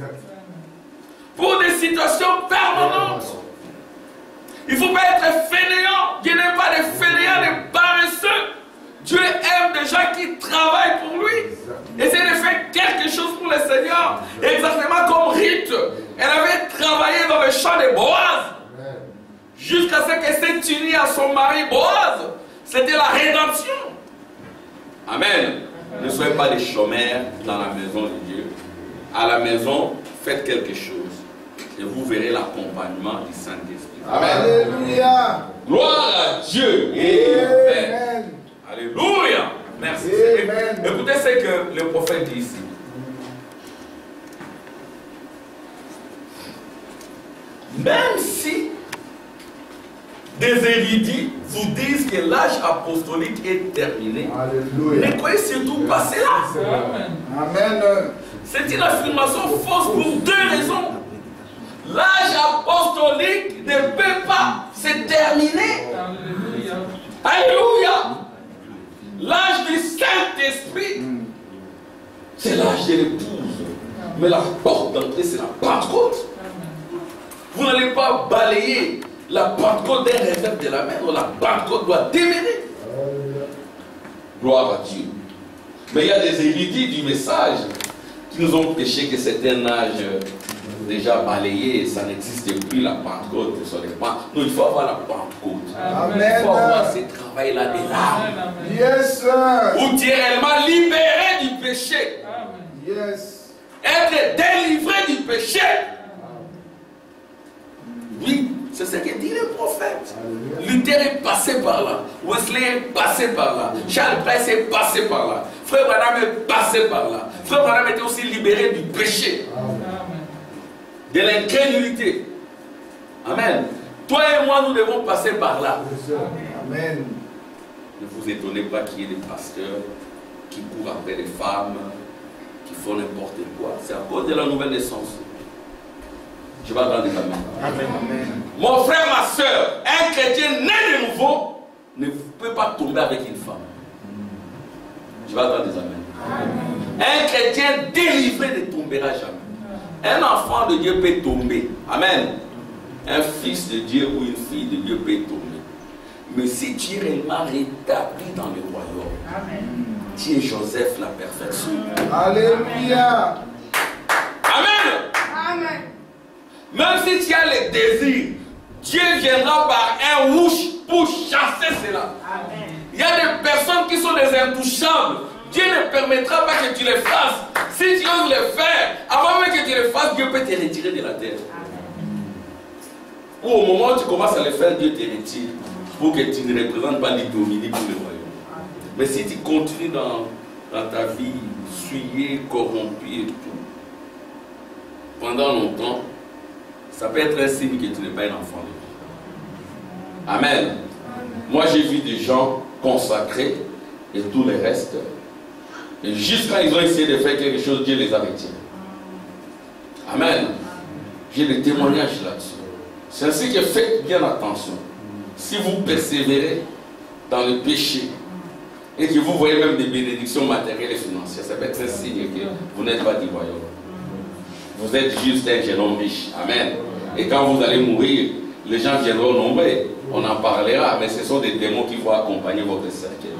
Pour des situations permanentes. Il ne faut pas être fainéant. Dieu n'aime pas des fainéants, des paresseux. Dieu aime des gens qui travaillent pour lui. Essayez de faire quelque chose pour le Seigneur. Exactement comme Ruth. Elle avait travaillé dans le champ de Boaz. Jusqu'à ce qu'elle s'est unie à son mari Boaz. C'était la rédemption. Amen. Ne soyez pas des chômeurs dans la maison de Dieu. À la maison, faites quelque chose. Et vous verrez l'accompagnement du Saint-Esprit. Amen. Alléluia. Gloire à Dieu. Amen. Alléluia. Merci. Amen. Écoutez ce que le prophète dit ici. Même si des érudits vous disent que l'âge apostolique est terminé, Alléluia. ne croyez surtout pas cela. Amen. C'est une affirmation fausse pour deux raisons. L'âge apostolique ne peut pas se terminer. Alléluia. L'âge du Saint-Esprit, c'est l'âge de l'épouse. Mais la porte d'entrée, c'est la Pentecôte. Vous n'allez pas balayer la Pentecôte d'un réserve de la mer. La Pentecôte doit déméner. Gloire à Dieu. Mais il y a des érudits du message qui nous ont péché que c'est un âge déjà balayé, ça n'existe plus, la Pentecôte. Non, il faut avoir la Pentecôte. Amen. Il faut avoir ce travail-là de l'âme. Yes, sir. Où tu es réellement libéré du péché. Yes. Être délivré du péché. Oui, c'est ce que dit le prophète. Luther est passé par là. Wesley est passé par là. Charles Price est passé par là. Frère Branham est passé par là. Frère Branham était aussi libéré du péché, de l'incrédulité. Amen. Toi et moi, nous devons passer par là. Amen. Ne vous étonnez pas qu'il y ait des pasteurs qui courent après des femmes, qui font n'importe quoi. C'est à cause de la nouvelle naissance. Je vais attendre des amens. Amen. Amen. Mon frère, ma soeur, un chrétien né de nouveau ne peut pas tomber avec une femme. Je vais attendre des amens. Un chrétien délivré ne tombera jamais. Un enfant de Dieu peut tomber. Amen. Un fils de Dieu ou une fille de Dieu peut tomber. Mais si tu es réellement rétabli dans le royaume, tu es Joseph la perfection. Alléluia. Amen. Amen. Même si tu as les désirs, Dieu viendra par un wouch pour chasser cela. Amen. Il y a des personnes qui sont des intouchables. Dieu ne permettra pas que tu les fasses. Si tu oses les faire, avant même que tu les fasses, Dieu peut te retirer de la terre. Ou au moment où tu commences à les faire, Dieu te retire. Pour que tu ne représentes pas l'ignominie pour le royaume. Mais si tu continues dans ta vie, souillé, corrompu et tout, pendant longtemps, ça peut être un signe que tu n'es pas un enfant de Dieu. Amen. Moi, j'ai vu des gens consacrés et tout le reste. Et juste quand ils ont essayé de faire quelque chose, Dieu les a retirés. Amen. J'ai des témoignages là-dessus. C'est ainsi que faites bien attention. Si vous persévérez dans le péché et que vous voyez même des bénédictions matérielles et financières, ça peut être un signe que vous n'êtes pas du royaume. Vous êtes juste un jeune homme riche. Amen. Et quand vous allez mourir, les gens viendront nombreux. On en parlera, mais ce sont des démons qui vont accompagner votre cercueil.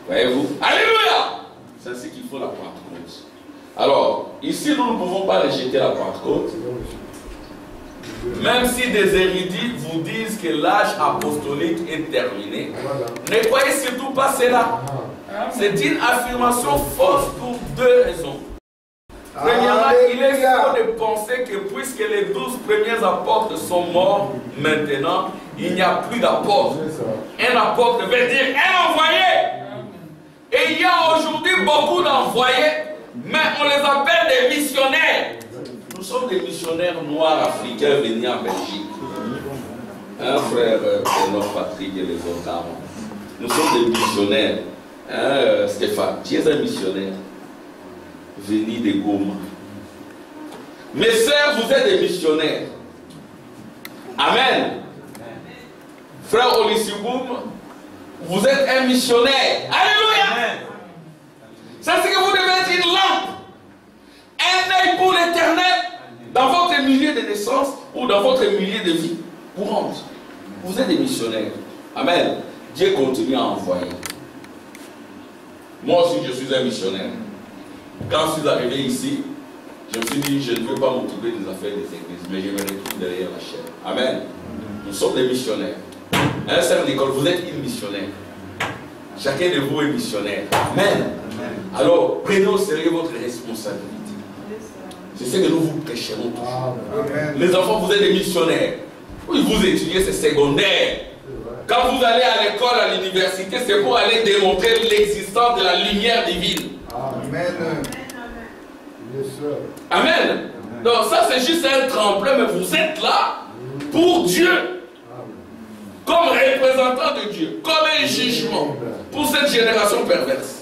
Voyez-vous? Alléluia! C'est ainsi qu'il faut la Pentecôte. Alors, ici, nous ne pouvons pas rejeter la Pentecôte. Même si des érudits vous disent que l'âge apostolique est terminé, ne croyez surtout pas cela. C'est une affirmation fausse pour deux raisons. Premièrement, il est faux de penser que puisque les 12 premiers apôtres sont morts, maintenant, il n'y a plus d'apôtres. Un apôtre veut dire un envoyé. Et il y a aujourd'hui beaucoup d'envoyés, mais on les appelle des missionnaires. Nous sommes des missionnaires noirs africains venus en Belgique. Un frère Benoît Patrick et les autres avant. Nous sommes des missionnaires. Stéphane, tu es un missionnaire venu de Goma. Mes sœurs, vous êtes des missionnaires. Amen. Frère Olisiboum, vous êtes un missionnaire. Alléluia. C'est ce que vous devez être une lampe. Un œil pour l'éternel dans votre milieu de naissance ou dans votre milieu de vie courante. Vous êtes des missionnaires. Amen. Dieu continue à envoyer. Moi aussi, je suis un missionnaire. Quand je suis arrivé ici, je me suis dit, je ne veux pas m'occuper des affaires des églises, mais je me retrouve derrière la chair. Amen. Nous sommes des missionnaires. Un cercle d'école, vous êtes une missionnaire. Chacun de vous est missionnaire. Amen. Alors, prenez au sérieux votre responsabilité. C'est ce que nous vous prêcherons toujours. Les enfants, vous êtes des missionnaires. Oui, vous étudiez, c'est secondaire. Quand vous allez à l'école, à l'université, c'est pour aller démontrer l'existence de la lumière divine. Amen. Amen. Donc ça, c'est juste un tremplin, mais vous êtes là pour Dieu. Comme représentant de Dieu, comme un jugement pour cette génération perverse.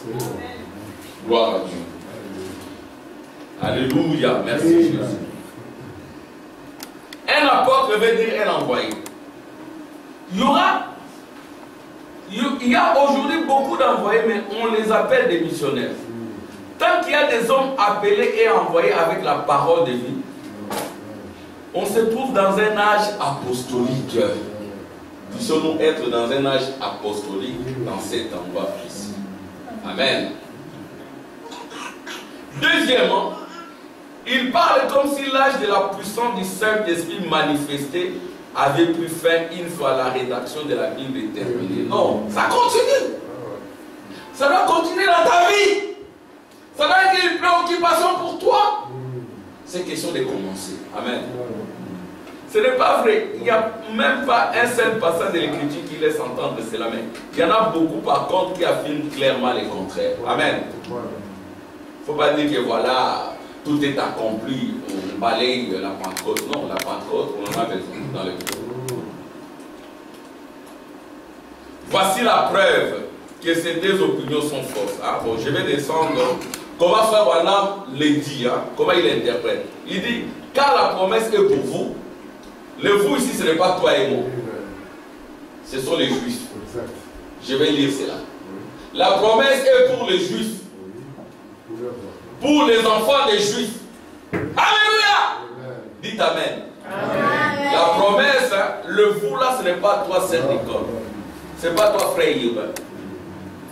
Gloire à Dieu. Alléluia. Merci Jésus. Un apôtre veut dire un envoyé. Il y a aujourd'hui beaucoup d'envoyés, mais on les appelle des missionnaires. Tant qu'il y a des hommes appelés et envoyés avec la parole de vie, on se trouve dans un âge apostolique. Puissions-nous être dans un âge apostolique dans cet endroit précis. Amen. Deuxièmement, il parle comme si l'âge de la puissance du Saint-Esprit manifesté avait pris fin une fois la rédaction de la Bible est terminée. Non, ça continue. Ça doit continuer dans ta vie. Ça doit être une préoccupation pour toi. C'est question de commencer. Amen. Ce n'est pas vrai. Il n'y a même pas un seul passage de l'Écriture qui laisse entendre cela. Mais il y en a beaucoup par contre qui affirment clairement les contraires. Amen. Il ne faut pas dire que voilà, tout est accompli, on balaye la Pentecôte. Non, la Pentecôte, on en a besoin dans le cœur. Voici la preuve que ces deux opinions sont fausses. Ah, bon, je vais descendre. Comment Frère Branham le dit, hein? Comment il interprète? Il dit, car la promesse est pour vous, le vous ici ce n'est pas toi et moi. Ce sont les Juifs. Je vais lire cela. La promesse est pour les Juifs. Pour les enfants des Juifs. Alléluia! Dites Amen. Amen. La promesse, hein, le vous là, ce n'est pas toi, Sœur Nicole. Ce n'est pas toi, Frère Yves.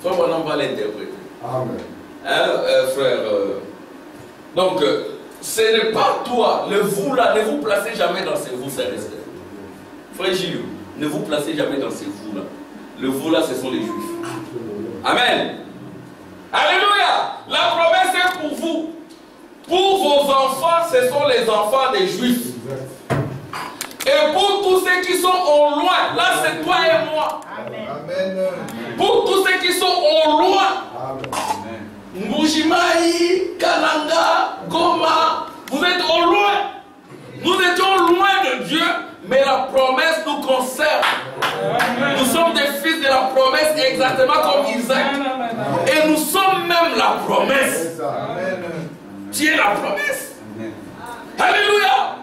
Frère Branham va l'interpréter. Amen. Hein, frère. Donc, ce n'est pas toi, le vous là, ne vous placez jamais dans ces vous, c'est resté. Frère Gilles, ne vous placez jamais dans ces vous là. Le vous là, ce sont les Juifs. Amen. Alléluia. La promesse est pour vous. Pour vos enfants, ce sont les enfants des Juifs. Et pour tous ceux qui sont au loin, là c'est toi et moi. Amen. Pour tous ceux qui sont au loin. Amen. Mbujimaï, Kananga, Goma, vous êtes au loin. Nous étions loin de Dieu, mais la promesse nous concerne. Amen. Nous sommes des fils de la promesse exactement comme Isaac. Et nous sommes même la promesse. Amen. Tu es la promesse. Amen. Alléluia.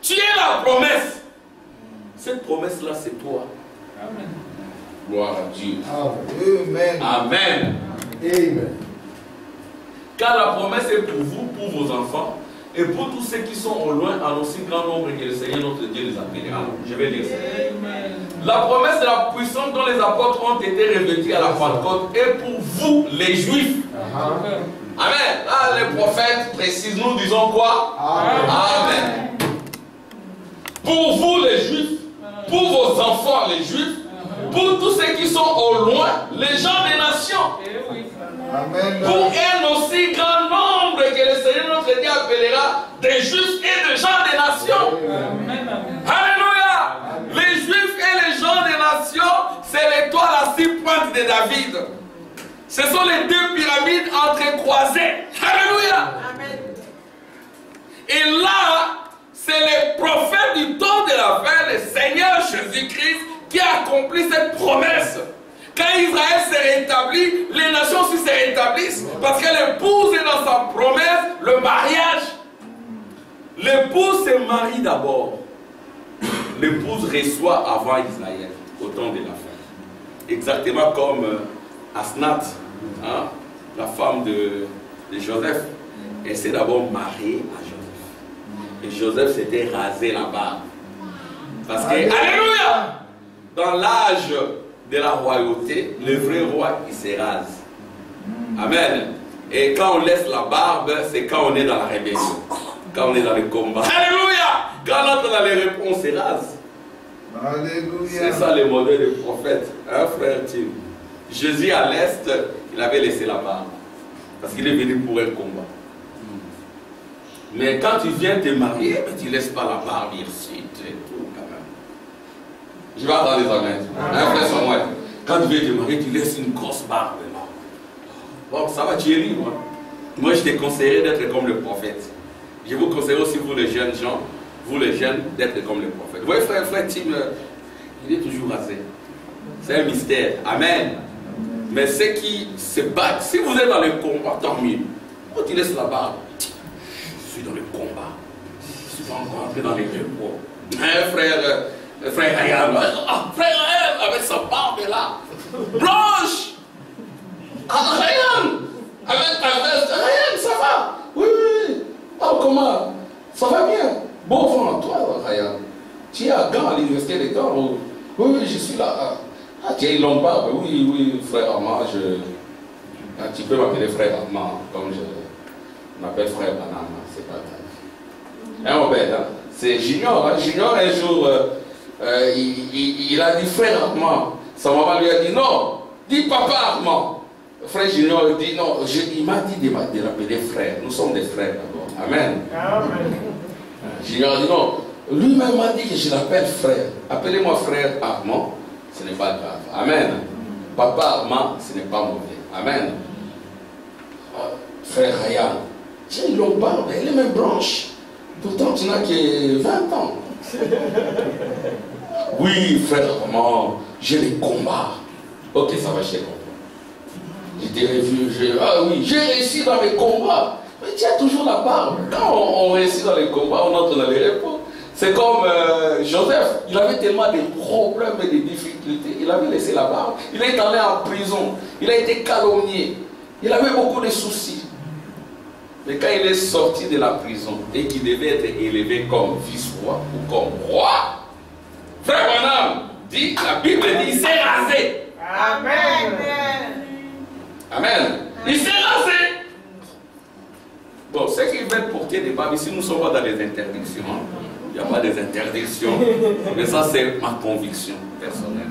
Tu es la promesse. Cette promesse-là, c'est toi. Amen. Gloire à Dieu. Amen. Amen. Amen. Car la promesse est pour vous, pour vos enfants, et pour tous ceux qui sont au loin, en aussi grand nombre que le Seigneur notre Dieu les appellera. Je vais lire ça. Amen. La promesse de la puissance dont les apôtres ont été revêtus à la Pentecôte est pour vous, les Juifs. Amen. Amen. Là, les prophètes précisent, nous disons quoi? Amen. Amen. Pour vous, les Juifs, pour vos enfants, les Juifs, pour tous ceux qui sont au loin, les gens des nations. Amen. Pour un aussi grand nombre que le Seigneur notre Dieu appellera des Juifs et des gens des nations. Amen. Alléluia. Amen. Les Juifs et les gens des nations, c'est l'étoile à 6 pointes de David. Ce sont les deux pyramides entrecroisées. Alléluia. Amen. Et là, c'est les prophètes du temps de la fin, le Seigneur Jésus-Christ, qui a accompli cette promesse. Quand Israël s'est rétabli, les nations aussi se rétablissent. Parce que l'épouse est dans sa promesse, le mariage. L'épouse se marie d'abord. L'épouse reçoit avant Israël, au temps de la fin. Exactement comme Asnath, hein, la femme de Joseph. Elle s'est d'abord mariée à Joseph. Et Joseph s'était rasé la barbe. Parce que, alléluia, dans l'âge de la royauté, le vrai roi, il se rase. Amen. Et quand on laisse la barbe, c'est quand on est dans la rébellion. Quand on est dans le combat. Alléluia. Quand on entre dans les réponses, on se rase. Alléluia. C'est ça le modèle du prophète. Hein, frère Tim? Jésus à l'Est, il avait laissé la barbe. Parce qu'il est venu pour un combat. Mais quand tu viens te marier, tu ne laisses pas la barbe ici et tout quand même. Je vais attendre les amen. Un frère Samuel, quand tu viens te marier, tu laisses une grosse barbe là. Bon, ça va, tu es libre. Moi, je te conseillerais d'être comme le prophète. Je vous conseille aussi, vous les jeunes gens, vous les jeunes, d'être comme le prophète. Vous voyez, frère Tim, il est toujours rasé. C'est un mystère. Amen. Mais ceux qui se battent, si vous êtes dans le combat, tant mieux. Quand tu laisses la barbe, je suis dans le combat. Je suis pas encore entré dans les repos. Frère Ryan, avec sa barbe là, blanche. Ryan, avec ta veste, Ryan, ça va? Oui, oui. Ah, comment? Ça va bien. Bon vent, toi, Ryan. Tu es à Gand, à l'université de Gand. Oui, oui, je suis là. Ah, tu as une longue barbe. Oui, oui, frère Armand, tu peux m'appeler frère Armand, comme je m'appelle frère Banana, c'est pas grave. Hein, mon père, hein? C'est Junior, hein? Junior, un jour, il a dit frère Armand. Sa maman lui a dit non, dis papa Armand. Frère Junior dit non, il m'a dit de l'appeler frère. Nous sommes des frères d'abord. Amen. Amen. Junior a dit non, Lui-même m'a dit que je l'appelle frère. Appelez-moi frère Armand, ce n'est pas grave. Amen. Papa Armand, ce n'est pas mauvais. Amen. Frère Ryan, j'ai une longue barbe, elle est même blanche. Pourtant, tu n'as que 20 ans. Oui, frère Armand, j'ai les combats. Ok, ça va, je t'ai compris. J'étais revu, ah oui, j'ai réussi dans les combats. Mais tu as toujours la barbe. Quand on réussit dans les combats, on entre dans les repos. C'est comme Joseph, il avait tellement de problèmes et de difficultés. Il avait laissé la barbe. Il est allé en prison. Il a été calomnié. Il avait beaucoup de soucis. Mais quand il est sorti de la prison et qu'il devait être élevé comme vice-roi ou comme roi, frère Branham dit, la Bible dit, il s'est rasé. Amen. Amen. Il s'est rasé. Bon, ceux qui veulent porter des barbes, ici nous ne sommes pas dans les interdictions. Il n'y a pas des interdictions. Mais ça, c'est ma conviction personnelle.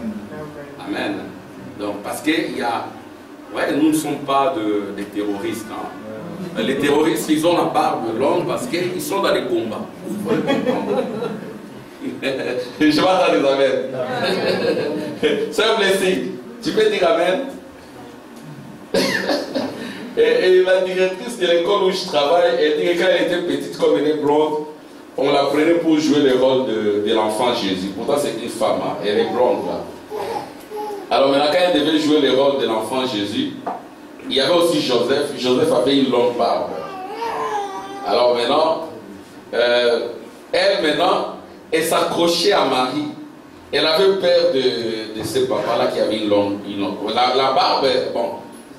Amen. Donc, parce qu'il y a... Ouais, nous ne sommes pas des terroristes. Hein. Les terroristes, ils ont la barbe longue parce qu'ils sont dans les combats. Je ne vais pas dire amen. Sœur Blessing, tu peux dire amen? Et la directrice de l'école où je travaille, elle dit que quand elle était petite, comme elle est blonde, on la prenait pour jouer le rôle de l'enfant Jésus. Pourtant, c'est une femme, hein. Elle est blonde là. Alors maintenant, quand elle devait jouer le rôle de l'enfant Jésus, il y avait aussi Joseph. Joseph avait une longue barbe. Alors maintenant, elle s'accrochait à Marie. Elle avait peur de ce papa-là qui avait une longue. La barbe, bon.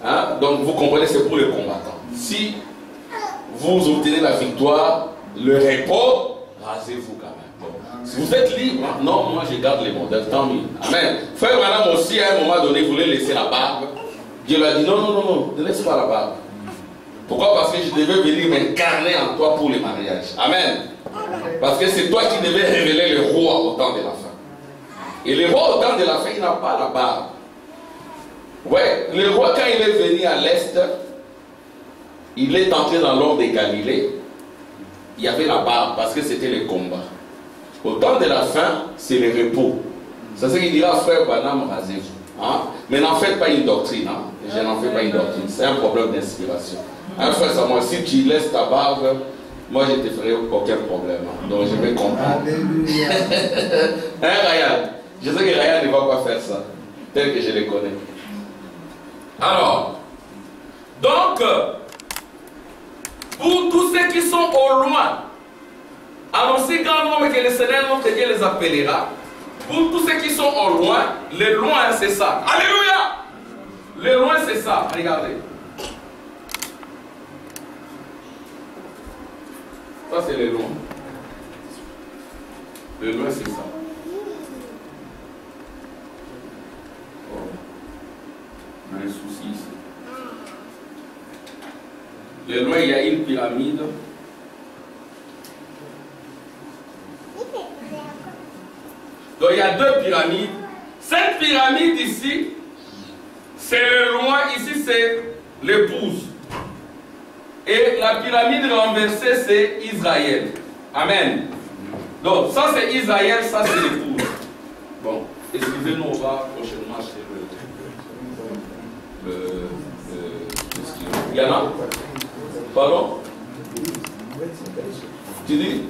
Hein? Donc vous comprenez, c'est pour les combattants. Si vous obtenez la victoire, le repos, rasez-vous quand même. Bon. Si vous êtes libre, hein? Non, moi je garde les modèles, tant mieux. Amen. Frère madame aussi, à un moment donné, voulait laisser la barbe. Dieu lui a dit non, ne laisse pas la barbe. Pourquoi? Parce que je devais venir m'incarner en toi pour le mariage. Amen. Parce que c'est toi qui devais révéler le roi au temps de la fin. Et le roi au temps de la fin, il n'a pas la barbe. Ouais, le roi, quand il est venu à l'est, il est entré dans l'ordre de Galilée. Il y avait la barbe parce que c'était le combat. Au temps de la fin, c'est le repos. C'est ce qu'il dira, frère Branham, rasez-vous. Hein? Mais n'en faites pas une doctrine. Hein? Je n'en fais pas une doctrine. C'est un problème d'inspiration. Hein, frère Samuel, si tu laisses ta barbe, moi je ne te ferai aucun problème. Hein? Donc je vais comprendre. Hein, Ryan? Je sais que Ryan ne va pas faire ça. Tel que je le connais. Alors, donc, pour tous ceux qui sont au loin, annoncez grand nombre que le Seigneur notre Dieu les appellera. Pour tous ceux qui sont au loin, le loin c'est ça. Alléluia! Le loin c'est ça. Regardez. Ça c'est le loin. Le loin c'est ça. On a un souci ici. Le loin, il y a une pyramide. Donc il y a deux pyramides. Cette pyramide ici, c'est le loin. Ici, c'est l'épouse. Et la pyramide renversée, c'est Israël. Amen. Donc ça, c'est Israël, ça, c'est l'épouse. Bon, excusez-nous, on va prochainement acheter il y en a? Pardon? Tu dis?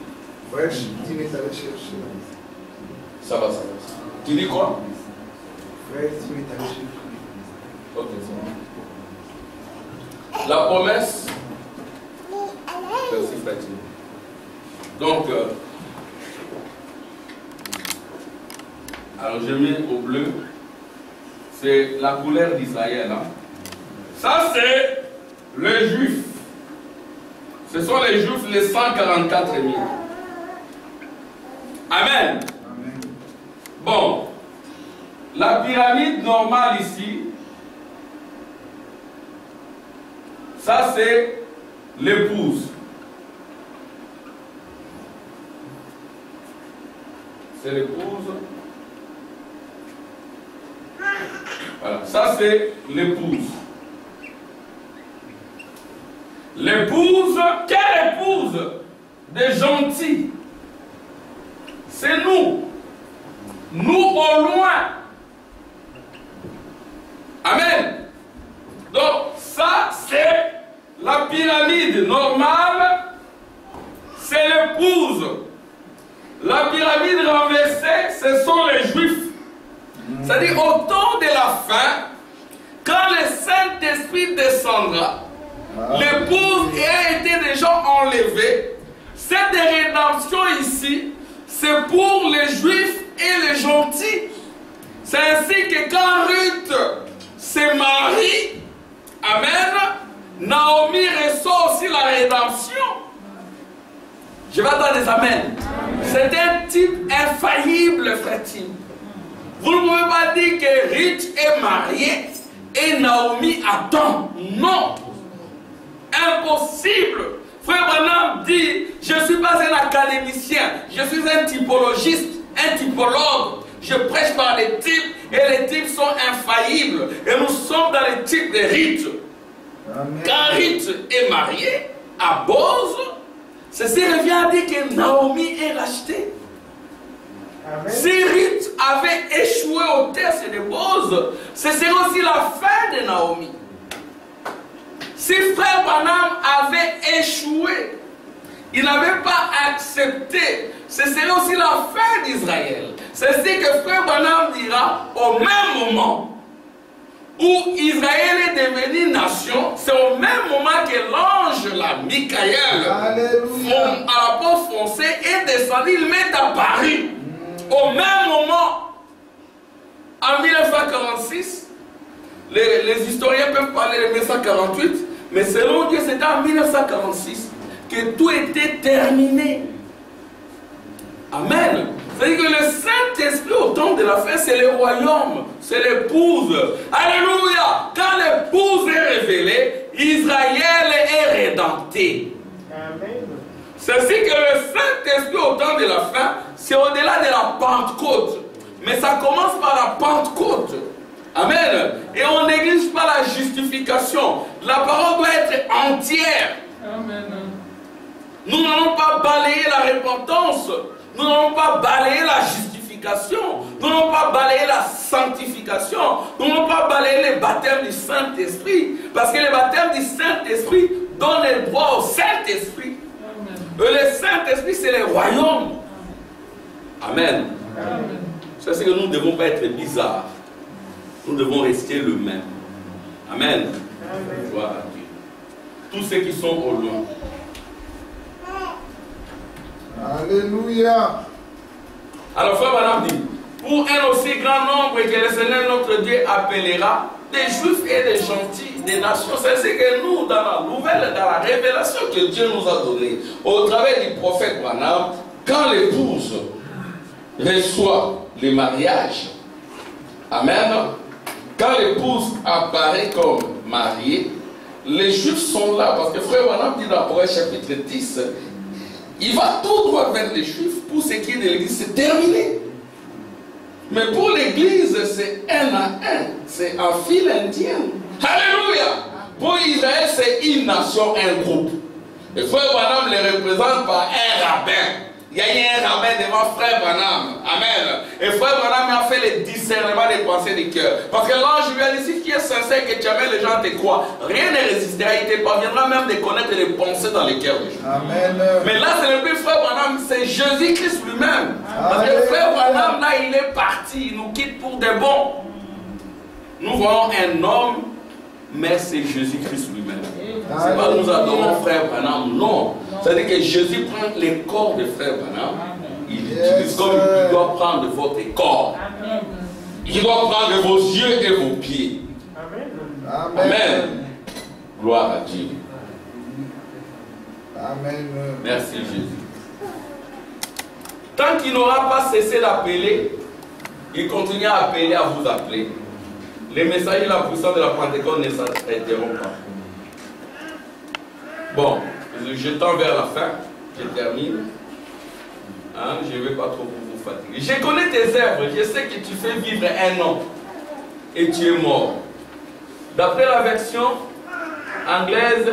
Ça va. Tu dis quoi? Ok, ça va. La promesse. Merci, Fatih. Donc, alors je mets au bleu. C'est la couleur d'Israël. Hein? Ça, c'est les Juifs. Ce sont les Juifs, les 144 000. Amen. Bon. La pyramide normale ici, ça, c'est l'épouse. C'est l'épouse. Voilà, ça c'est l'épouse. L'épouse, quelle épouse? Des gentils. c'est nous. Nous au loin. Amen. Donc ça c'est la pyramide normale, c'est l'épouse. La pyramide renversée, ce sont les Juifs. C'est-à-dire au temps de la fin, quand le Saint-Esprit descendra, l'épouse a été déjà enlevée. Cette rédemption ici, c'est pour les Juifs et les gentils. C'est ainsi que quand Ruth se marie, amen, Naomi reçoit aussi la rédemption. Je vais attendre des amens. C'est un type infaillible, frère Tim. Vous ne pouvez pas dire que Ruth est mariée et Naomi attend. Non. Impossible. Frère Branham dit, je ne suis pas un académicien, je suis un typologiste, un typologue. Je prêche par les types et les types sont infaillibles. Et nous sommes dans les types de Ruth. Quand Ruth est mariée à Boz, ceci revient à dire que Naomi est rachetée. Amen. Si Ruth avait échoué au test de Boz, ce serait aussi la fin de Naomi. Si frère Branham avait échoué, il n'avait pas accepté, ce serait aussi la fin d'Israël. C'est ce que frère Branham dira au même moment où Israël est devenu nation, c'est au même moment que l'ange, la Michael, à la porte foncée, est descendu, il m'est apparu. Au même moment, en 1946, les historiens peuvent parler de 1948, mais selon Dieu, c'était en 1946 que tout était terminé. Amen. C'est-à-dire que le Saint-Esprit au temps de la fin, c'est le royaume, c'est l'épouse. Alléluia. Quand l'épouse est révélée, Israël est rédempté. Amen. C'est-à-dire que le Saint-Esprit au temps de la fin, c'est au-delà de la Pentecôte. Mais ça commence par la Pentecôte. Amen. Et on néglige pas la justification. La parole doit être entière. Amen. Nous n'allons pas balayer la repentance. Nous n'allons pas balayer la justification. Nous n'allons pas balayer la sanctification. Nous n'allons pas balayer les baptêmes du Saint-Esprit. Parce que les baptêmes du Saint-Esprit donnent le droit au Saint-Esprit. Le Saint-Esprit, c'est le royaume. Amen. C'est ce que nous ne devons pas être bizarres. Nous devons rester le même. Amen. Gloire à Dieu. Tous ceux qui sont au loin. Alléluia. Alors, frère Madame dit, pour un aussi grand nombre que le Seigneur notre Dieu appellera, des juifs et des gentils, des nations, c'est ce que nous, dans la nouvelle, dans la révélation que Dieu nous a donnée, au travers du prophète Branham, quand l'épouse reçoit le mariage, amen, quand l'épouse apparaît comme mariée, les juifs sont là, parce que frère Branham dit dans Proverbe chapitre 10, il va tout droit vers les juifs. Pour ce qui est de l'église, c'est terminé. Mais pour l'église, c'est un à un. C'est en file indienne. Alléluia. Pour Israël, c'est une nation, un groupe. Et frère Branham les représente par un rabbin. Il y a eu un rabbin devant frère Branham. Amen. Et frère Branham a fait le discernement des pensées du cœur. Parce que l'ange lui a dit, si tu es sincère que tu amènes les gens à te croire, rien ne résistera. Il te parviendra même de connaître les pensées dans les cœurs des gens. Amen. Mais là, ce n'est plus frère Branham, c'est Jésus-Christ lui-même. Parce que frère Branham, là, il est parti. Il nous quitte pour de bon. Nous voyons un homme, mais c'est Jésus-Christ lui-même. C'est pas nous adorons frère Branham, non. C'est-à-dire que Jésus prend les corps de frère Branham, il utilise comme il doit prendre votre corps. Il doit prendre vos yeux et vos pieds. Amen. Amen. Gloire à Dieu. Amen. Merci Jésus. Tant qu'il n'aura pas cessé d'appeler, il continuera à appeler, à vous appeler. Les messagers, la puissance de la Pentecôte ne s'arrêteront pas. Bon, je tends vers la fin, je termine. Hein, je ne vais pas trop vous fatiguer. Je connais tes œuvres, je sais que tu fais vivre un an et tu es mort. D'après la version anglaise,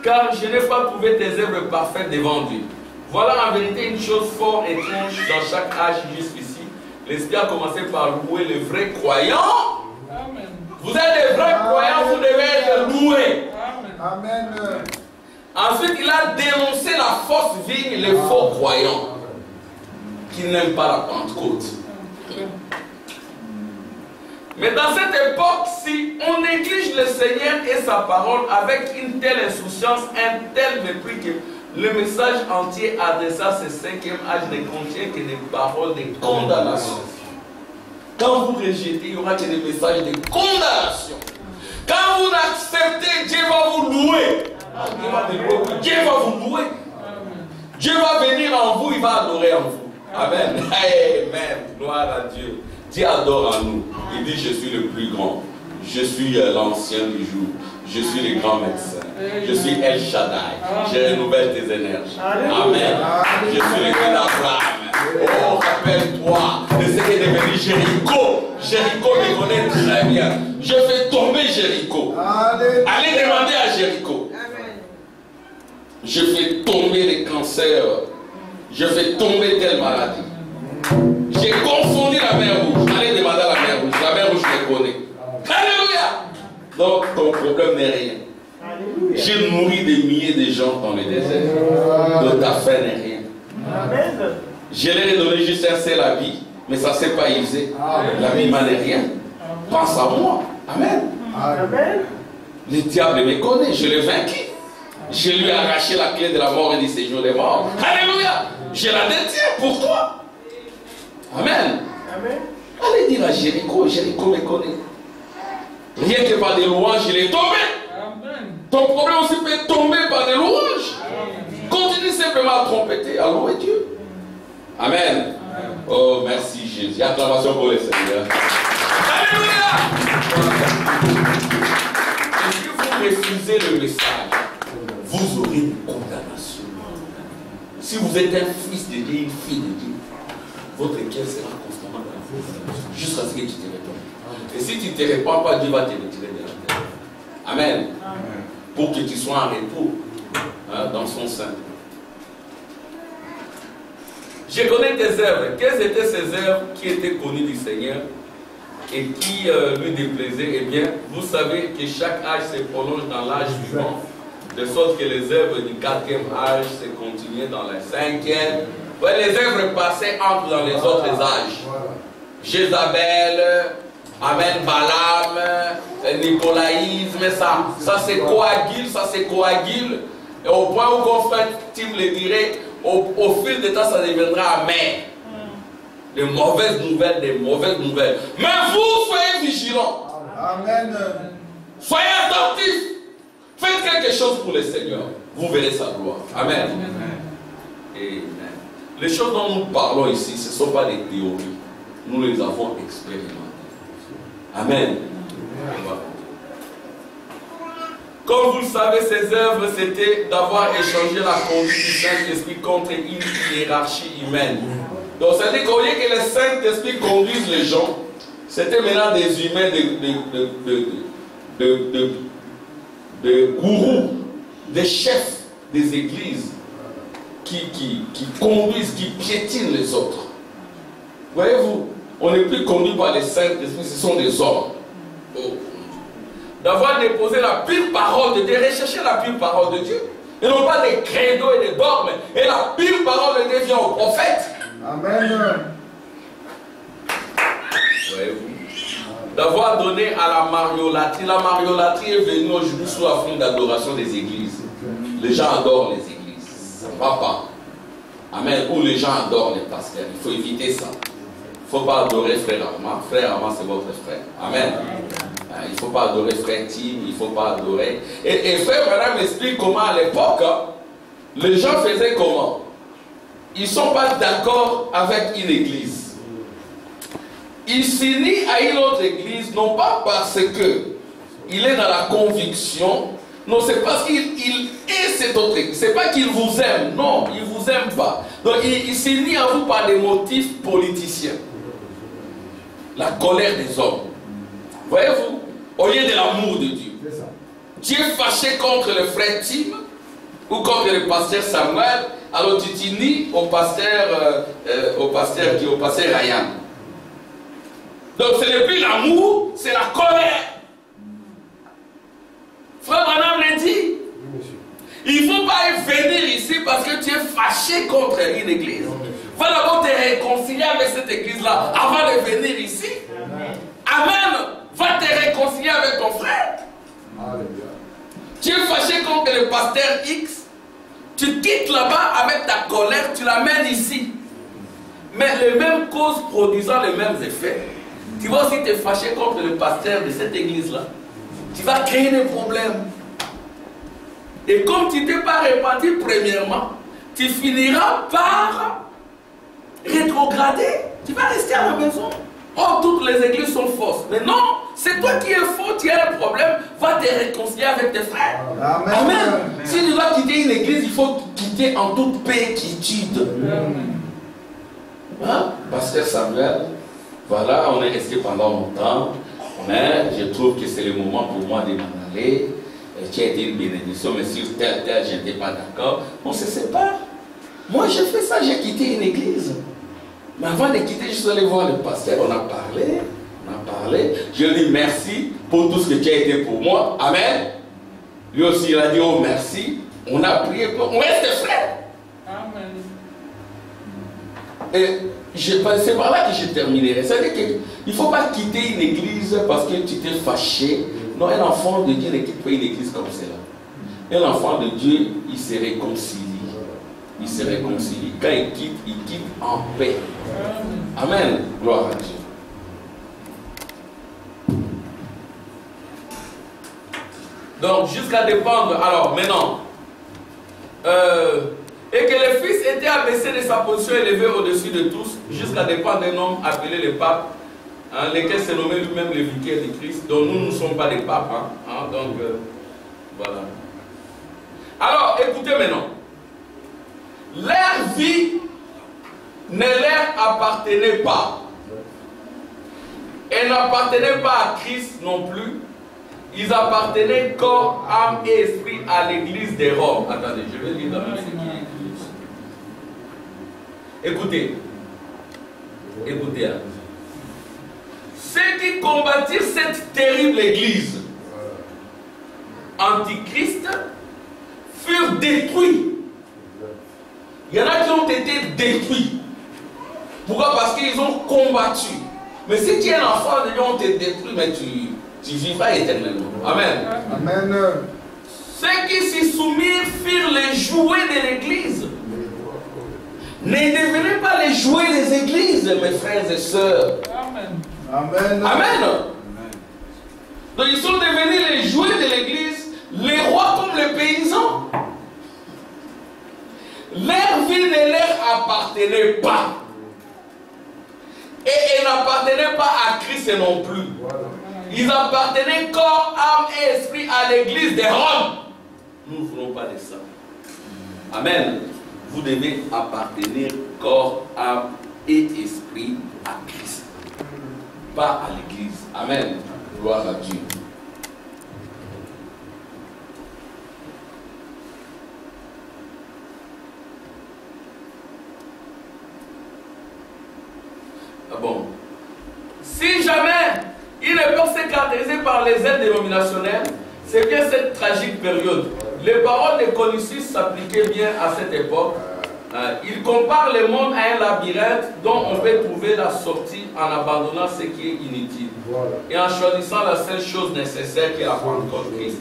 car je n'ai pas trouvé tes œuvres parfaites devant Dieu. Voilà en vérité une chose fort étrange dans chaque âge jusqu'ici. L'Esprit a commencé par louer les vrais croyants. Amen. Vous êtes des vrais croyants, vous devez être loués. Amen. Ensuite, il a dénoncé la fausse vigne, les faux croyants qui n'aiment pas la Pentecôte. Mais dans cette époque, si on néglige le Seigneur et sa parole avec une telle insouciance, un tel mépris que le message entier adressé à ce cinquième âge ne contient que des paroles de condamnation. Quand vous rejetez, il y aura que des messages de condamnation. Quand vous acceptez, Dieu va vous louer. Dieu va vous louer. Dieu va venir en vous, il va adorer en vous. Amen. Amen. Gloire à Dieu. Dieu adore en nous. Il dit, je suis le plus grand. Je suis l'ancien du jour. Je suis le grand médecin. Je suis El Shaddai. Je renouvelle tes énergies. Amen. Je suis le Dieu d'Abraham. Oh, rappelle-toi de ce qui est devenu Jéricho. Jéricho me connaît très bien. Je fais tomber Jéricho. Allez demander à Jéricho. Je fais tomber les cancers. Je fais tomber telle maladie. J'ai confondu la mer rouge. Allez demander à la mer rouge. La mer rouge me connaît. Alléluia. Donc ton problème n'est rien. J'ai nourri des milliers de gens dans le désert. Donc ta faim n'est rien. Je leur ai donné juste un seul habit, mais ça ne s'est pas usé. L'habillement n'est rien. Pense à moi. Amen. Le diable me connaît. Je l'ai vaincu. Je lui ai arraché la clé de la mort et du séjour des morts. Alléluia. Je la détiens pour toi. Amen. Allez dire à Jéricho, Jéricho me connaît. Rien que par des louanges, il est tombé. Ton problème aussi peut tomber par des louanges. Continue simplement à trompeter, à louer Dieu. Amen. Oh, merci Jésus. Acclamation pour le Seigneur. Alléluia. Et si vous refusez le message, vous aurez une condamnation. Si vous êtes un fils de Dieu, une fille de Dieu, votre cœur sera constamment dans la condamnation jusqu'à ce que tu te répondes. Et si tu ne te réponds pas, Dieu va te retirer de la terre. Amen. Pour que tu sois en repos dans son sein. Je connais tes œuvres. Quelles étaient ces œuvres qui étaient connues du Seigneur et qui lui déplaisaient? Eh bien, vous savez que chaque âge se prolonge dans l'âge suivant, de sorte que les œuvres du 4e âge se continuaient dans le 5e. Ouais, les œuvres passées entrent dans les autres âges. Jézabel, Amen, Balaam, Nicolaïsme, ça se coagule, et au point où mon frère Tim le dirait, au fil du temps, ça deviendra amer. De mauvaises nouvelles, des mauvaises nouvelles. Mais vous, soyez vigilants. Amen. Soyez attentifs. Faites quelque chose pour le Seigneur. Vous verrez sa gloire. Amen. Amen. Les choses dont nous parlons ici, ce ne sont pas des théories. Nous les avons expérimentées. Amen. Comme vous le savez, ces œuvres, c'était d'avoir échangé la conduite du Saint-Esprit contre une hiérarchie humaine. Donc, ça veut dire qu'au lieu que le Saint-Esprit conduise les gens, c'était maintenant des humains, de gourous, des chefs des églises qui conduisent, qui piétinent les autres. Voyez-vous, on n'est plus conduit par les Saint-Esprit, ce sont des hommes. Oh. D'avoir déposé la pure parole de Dieu, rechercher la pure parole de Dieu. Et non pas des credos et des dogmes. Et la pure parole de Dieu vient au prophète. Amen. Voyez-vous. D'avoir donné à la mariolatrie. La mariolatrie est venue aujourd'hui sous la forme d'adoration des églises. Les gens adorent les églises. Ça ne va pas. Amen. Ou les gens adorent les pasteurs. Il faut éviter ça. Il ne faut pas adorer frère Armand. Frère Armand, c'est votre frère. Amen. Il ne faut pas adorer frère Tim. Il ne faut pas adorer. Et frère Madame m'explique comment à l'époque, les gens faisaient comment. Ils ne sont pas d'accord avec une église. Ils s'unissent à une autre église, non pas parce qu'il est dans la conviction, non, c'est parce qu'il est cette autre église. Ce n'est pas qu'il vous aime, non, il ne vous aime pas. Donc il s'unit à vous par des motifs politiciens. La colère des hommes. Voyez-vous, au lieu de l'amour de Dieu. Dieu fâché contre le frère Tim ou contre le pasteur Samuel, alors tu t'unis au pasteur Ryan. Donc ce n'est plus l'amour, c'est la colère. Frère Branham l'a dit. Il ne faut pas venir ici parce que tu es fâché contre une église. Va d'abord te réconcilier avec cette église-là avant de venir ici. Amen. Va te réconcilier avec ton frère. Tu es fâché contre le pasteur X. Tu quittes là-bas avec ta colère, tu l'amènes ici. Mais les mêmes causes produisant les mêmes effets. Tu vas aussi te fâcher contre le pasteur de cette église-là. Tu vas créer des problèmes. Et comme tu ne t'es pas répandu premièrement, tu finiras par rétrograder. Tu vas rester à la maison. Oh, toutes les églises sont fausses. Mais non, c'est toi qui es faux, tu as un problème. Va te réconcilier avec tes frères. Amen. Amen. Si tu dois quitter une église, il faut quitter en toute paix, quiétude. Hein? Pasteur Samuel, voilà, on est resté pendant longtemps. Mais je trouve que c'est le moment pour moi de m'en aller. Tu as été une bénédiction, mais sur tel, je n'étais pas d'accord. On se sépare. Moi, j'ai fait ça, j'ai quitté une église. Mais avant de quitter, je suis allé voir le pasteur, on a parlé. Je lui ai dit merci pour tout ce que tu as été pour moi. Amen. Lui aussi, il a dit oh merci. On a prié, on reste frères. Amen. Et c'est par là que je terminerai. C'est-à-dire qu'il ne faut pas quitter une église parce que tu t'es fâché. Non, un enfant de Dieu ne quitte pas une église comme cela. Un enfant de Dieu, il se réconcilie. Il se réconcilie. Quand il quitte en paix. Amen. Gloire à Dieu. Donc, jusqu'à dépendre. Alors, maintenant. Et que le Fils était abaissé de sa position élevée au-dessus de tous, jusqu'à dépendre d'un homme appelé le pape, hein, lequel s'est nommé lui-même le vicaire de Christ, dont nous ne sommes pas des papes. Donc, voilà. Alors, écoutez maintenant. Leur vie ne leur appartenait pas. Elle n'appartenait pas à Christ non plus. Ils appartenaient corps, âme et esprit à l'église de Rome. Attendez, je vais lire dans ce qui est écrit. Écoutez. Écoutez. Hein. Ceux qui combattirent cette terrible église, Antichrist, furent détruits. Il y en a qui ont été détruits. Pourquoi? Parce qu'ils ont combattu. Mais si tu es un enfant de Dieu, on te détruit, mais tu vivras éternellement. Amen. Amen. Ceux qui s'y soumirent firent les jouets de l'église. Ne devenez pas les jouets des églises, mes frères et sœurs. Amen. Amen. Amen. Donc ils sont devenus les jouets de l'église, les rois comme les paysans. Leur vie ne leur appartenait pas. Et elle n'appartenait pas à Christ non plus. Ils appartenaient corps, âme et esprit à l'église de Rome. Nous ne voulons pas de ça. Amen. Vous devez appartenir corps, âme et esprit à Christ. Pas à l'église. Amen. Gloire à Dieu. Ah bon. Si jamais ils ne peuvent se caractériser par les aides dénominationnelles, c'est bien cette tragique période. Les paroles de Confucius s'appliquaient bien à cette époque. Il compare le monde à un labyrinthe dont on peut trouver la sortie en abandonnant ce qui est inutile et en choisissant la seule chose nécessaire qui est la Pentecôte Christ.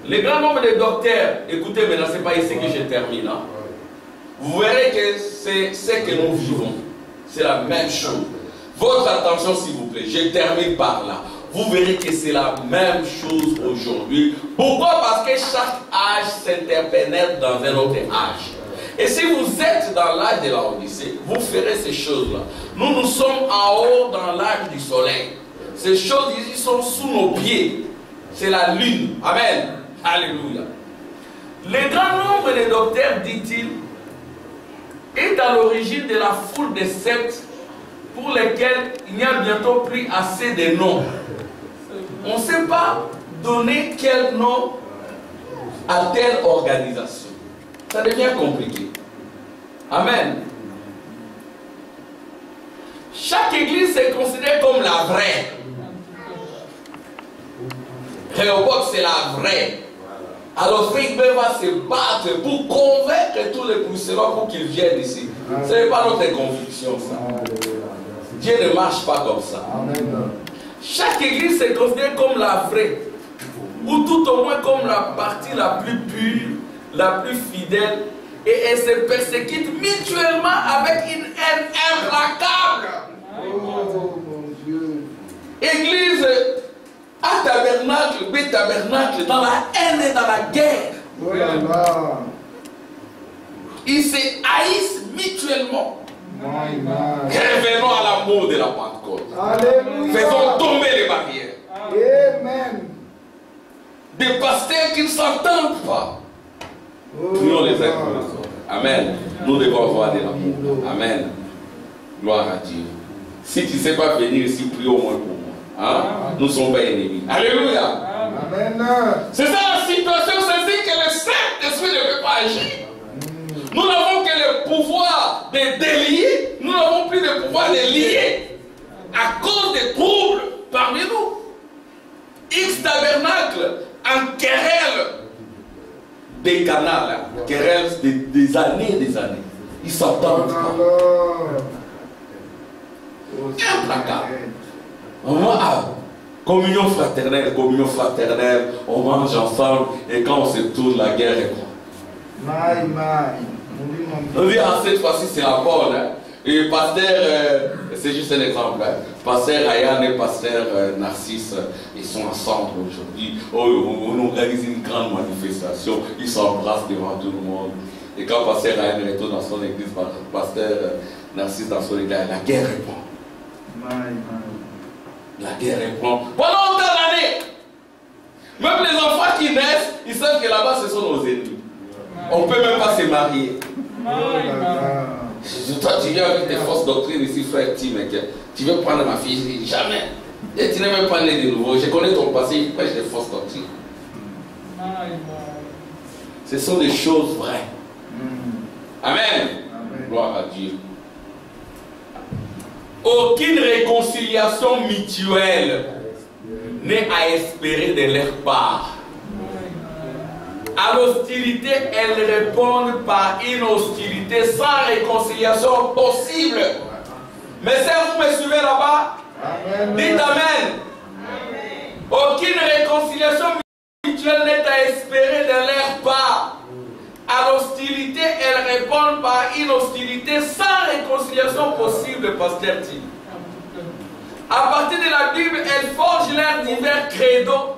Le grand nombre de docteurs, écoutez maintenant, ce n'est pas ici que je termine. Hein. Vous verrez que c'est ce que nous vivons. C'est la même chose. Votre attention s'il vous plaît, je termine par là. Vous verrez que c'est la même chose aujourd'hui. Pourquoi? Parce que chaque âge s'interpénètre dans un autre âge. Et si vous êtes dans l'âge de la Odyssée, vous ferez ces choses-là. Nous sommes en haut dans l'âge du soleil. Ces choses ici sont sous nos pieds. C'est la lune. Amen. Alléluia. Le grand nombre de docteurs, dit-il, est à l'origine de la foule de sectes pour lesquelles il n'y a bientôt plus assez de noms. On ne sait pas donner quel nom à telle organisation. Ça devient compliqué. Amen. Chaque église est considérée comme la vraie. Rehoboth, c'est la vraie. Alors Frigbe va se battre pour convaincre tous les pousseurs pour qu'ils viennent ici. Ce n'est pas notre conviction, ça. Dieu ne marche pas comme ça. Chaque église est considérée comme la vraie. Ou tout au moins comme la partie la plus pure, la plus fidèle. Et elle se persécute mutuellement avec une haine implacable. Oh mon Dieu. Église A tabernacle, B tabernacle, dans la haine et dans la guerre. Oh là là. Ils se haïssent mutuellement. My, my. Revenons à l'amour de la Pentecôte. Alléluia. Faisons tomber les barrières. Amen. Des pasteurs qui ne s'entendent pas. Oh Prions les uns là pour là. les autres. Amen. Nous devons avoir de l'amour. Amen. Gloire à Dieu. Si tu ne sais pas venir ici, prie au moins pour moi. Hein? Nous ne sommes pas ennemis. Alléluia. Amen. C'est ça la situation, c'est que le Saint-Esprit ne peut pas agir. Nous n'avons que le pouvoir de délier, nous n'avons plus le pouvoir de lier à cause des troubles parmi nous. X tabernacle en querelle des canals, querelle des années et des années. Ils s'entendent pas. Implacable. Communion fraternelle, on mange ensemble et quand on se tourne, la guerre est quoi? My, my. On dit, cette fois-ci, c'est la bonne. Hein? Et pasteur, c'est juste un exemple. Hein? Pasteur Ryan et pasteur Narcisse, ils sont ensemble aujourd'hui. On organise une grande manifestation. Ils s'embrassent devant tout le monde. Et quand pasteur Ryan retourne dans son église, pasteur Narcisse dans son église, la guerre répond. My, my. La guerre répond. Pendant autant d'années, même les enfants qui naissent, ils savent que là-bas, ce sont nos ennemis. On ne peut même pas se marier. Oh là là. Toi, tu viens avec tes fausses doctrines ici, frère Tim, tu veux prendre ma fille, je dis jamais. Et tu n'es même pas né de nouveau. Je connais ton passé, il prêche des fausses doctrines. Ce sont des choses vraies. Amen. Amen. Gloire à Dieu. Aucune réconciliation mutuelle n'est à espérer de leur part. À l'hostilité, elles répondent par une hostilité sans réconciliation possible. Mais si vous me suivez là-bas, Amen. dites Amen. Aucune réconciliation mutuelle n'est à espérer de leur part. À l'hostilité, elles répondent par une hostilité sans réconciliation possible, pasteur Tim. À partir de la Bible, elles forgent leurs divers credos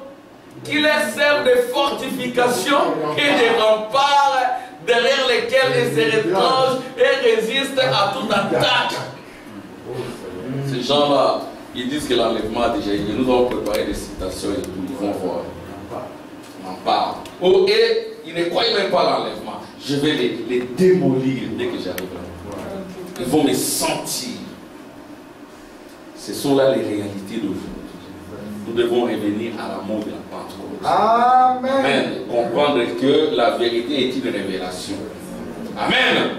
qui leur servent de fortification et de remparts derrière lesquels elles se retranchent et résistent à toute attaque. Ces gens-là, ils disent que l'enlèvement a déjà eu. Nous avons préparé des citations et tout, ils vont voir. On en parle. Oh, et ils ne croient même pas à l'enlèvement. Je vais les démolir dès que j'arrive. Ils vont me sentir. Ce sont là les réalités d'aujourd'hui. Nous devons revenir à l'amour de la Pentecôte. Amen. Amen. Comprendre que la vérité est une révélation. Amen.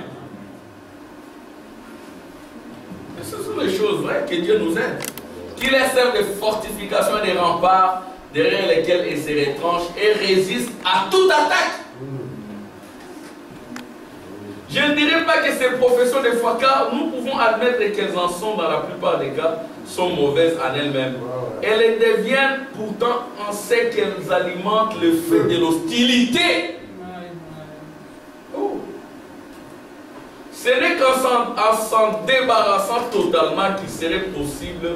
Et ce sont les choses vraies que Dieu nous aide. Qui les servent de fortification et de remparts derrière lesquels ils se retranchent et résistent à toute attaque. Je ne dirais pas que ces professions de foi, car nous pouvons admettre qu'elles en sont dans la plupart des cas, sont mauvaises en elles-mêmes. Elles deviennent pourtant en ce qu'elles alimentent le feu de l'hostilité. Oh. Ce n'est qu'en s'en débarrassant totalement qu'il serait possible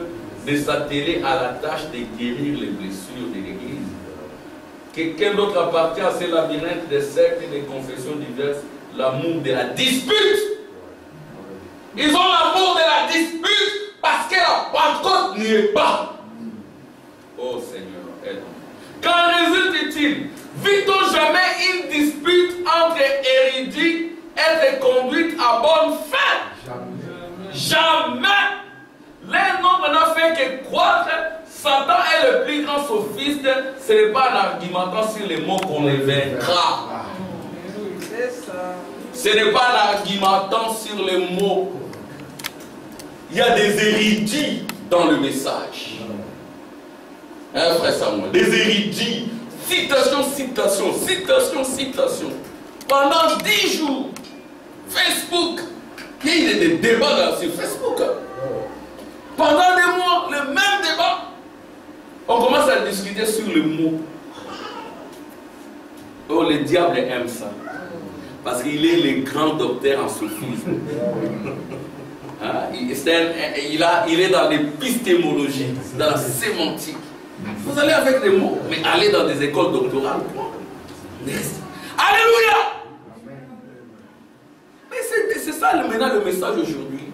de s'atteler à la tâche de guérir les blessures de l'Église. Quelqu'un d'autre appartient à ces labyrinthes de sectes et de confessions diverses. L'amour de la dispute. Ils ont l'amour de la dispute parce que la Pentecôte n'y est pas. Oh Seigneur, aide-nous. Qu'en résulte-t-il? Vit-on jamais une dispute entre érudits être conduite à bonne fin? Jamais. L'un nombre n'a fait que croître. Satan est le plus grand sophiste. Ce n'est pas en argumentant sur les mots qu'on les vaincra. Ce n'est pas l'argumentant sur les mots. Il y a des érudits dans le message. Hein, frère Samuel? Des érudits. Citation, citation, citation, citation. Pendant 10 jours, Facebook, il y a des débats là sur Facebook. Pendant des mois, le même débat. On commence à discuter sur le mot. Oh, le diable aime ça. Parce qu'il est le grand docteur en sophisme. Hein? Il est dans l'épistémologie, dans la sémantique. Vous allez avec des mots, mais allez dans des écoles doctorales. Alléluia! Mais c'est ça maintenant le message aujourd'hui.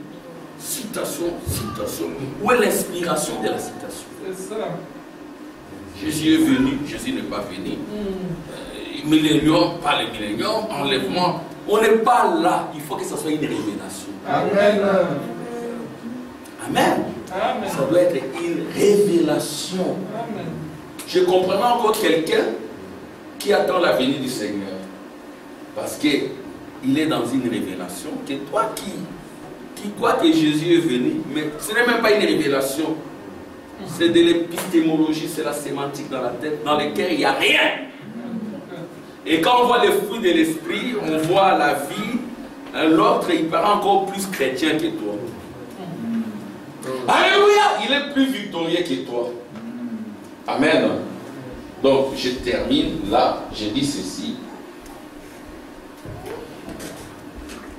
Citation, citation. Où est l'inspiration de la citation? C'est ça. Jésus est venu, Jésus n'est pas venu. Millénium, pas le millénium, enlèvement. On n'est pas là. Il faut que ce soit une révélation. Amen. Amen. Amen. Ça doit être une révélation. Amen. Je comprends encore quelqu'un qui attend la venue du Seigneur. Parce qu'il est dans une révélation que toi qui crois que Jésus est venu, mais ce n'est même pas une révélation. C'est de l'épistémologie, c'est la sémantique dans la tête, dans laquelle il n'y a rien. Et quand on voit les fruits de l'esprit, on voit la vie, l'autre il paraît encore plus chrétien que toi. Alléluia, il est plus victorieux que toi. Amen. Donc je termine là, je dis ceci.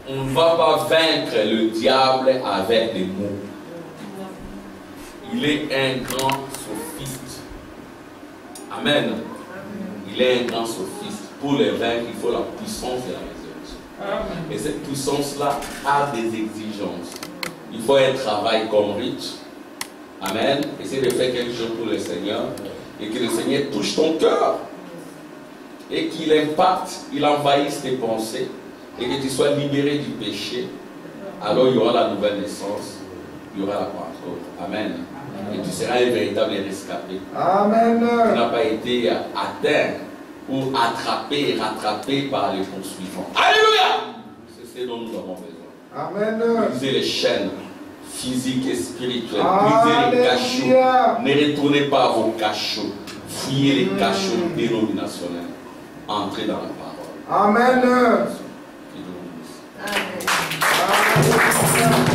On ne va pas vaincre le diable avec des mots. Il est un grand sophiste. Amen. Il est un grand sophiste. Pour le vaincre, il faut la puissance de la résurrection. Amen. Et cette puissance-là a des exigences. Il faut un travail comme Rich. Amen. Essaye de faire quelque chose pour le Seigneur. Et que le Seigneur touche ton cœur. Et qu'il impacte, il envahisse tes pensées. Et que tu sois libéré du péché. Alors il y aura la nouvelle naissance. Il y aura la Pentecôte. Amen. Et tu seras un véritable rescapé. Amen. Tu n'as pas été atteint ou attrapé et rattrapé par les poursuivants. Alléluia! C'est ce dont nous avons besoin. Amen. Brisez les chaînes physiques et spirituelles. Brisez les cachots. Ne retournez pas à vos cachots. Fuyez les cachots dénominationnels. Entrez dans la parole. Amen. Que Dieu vous bénisse. Amen.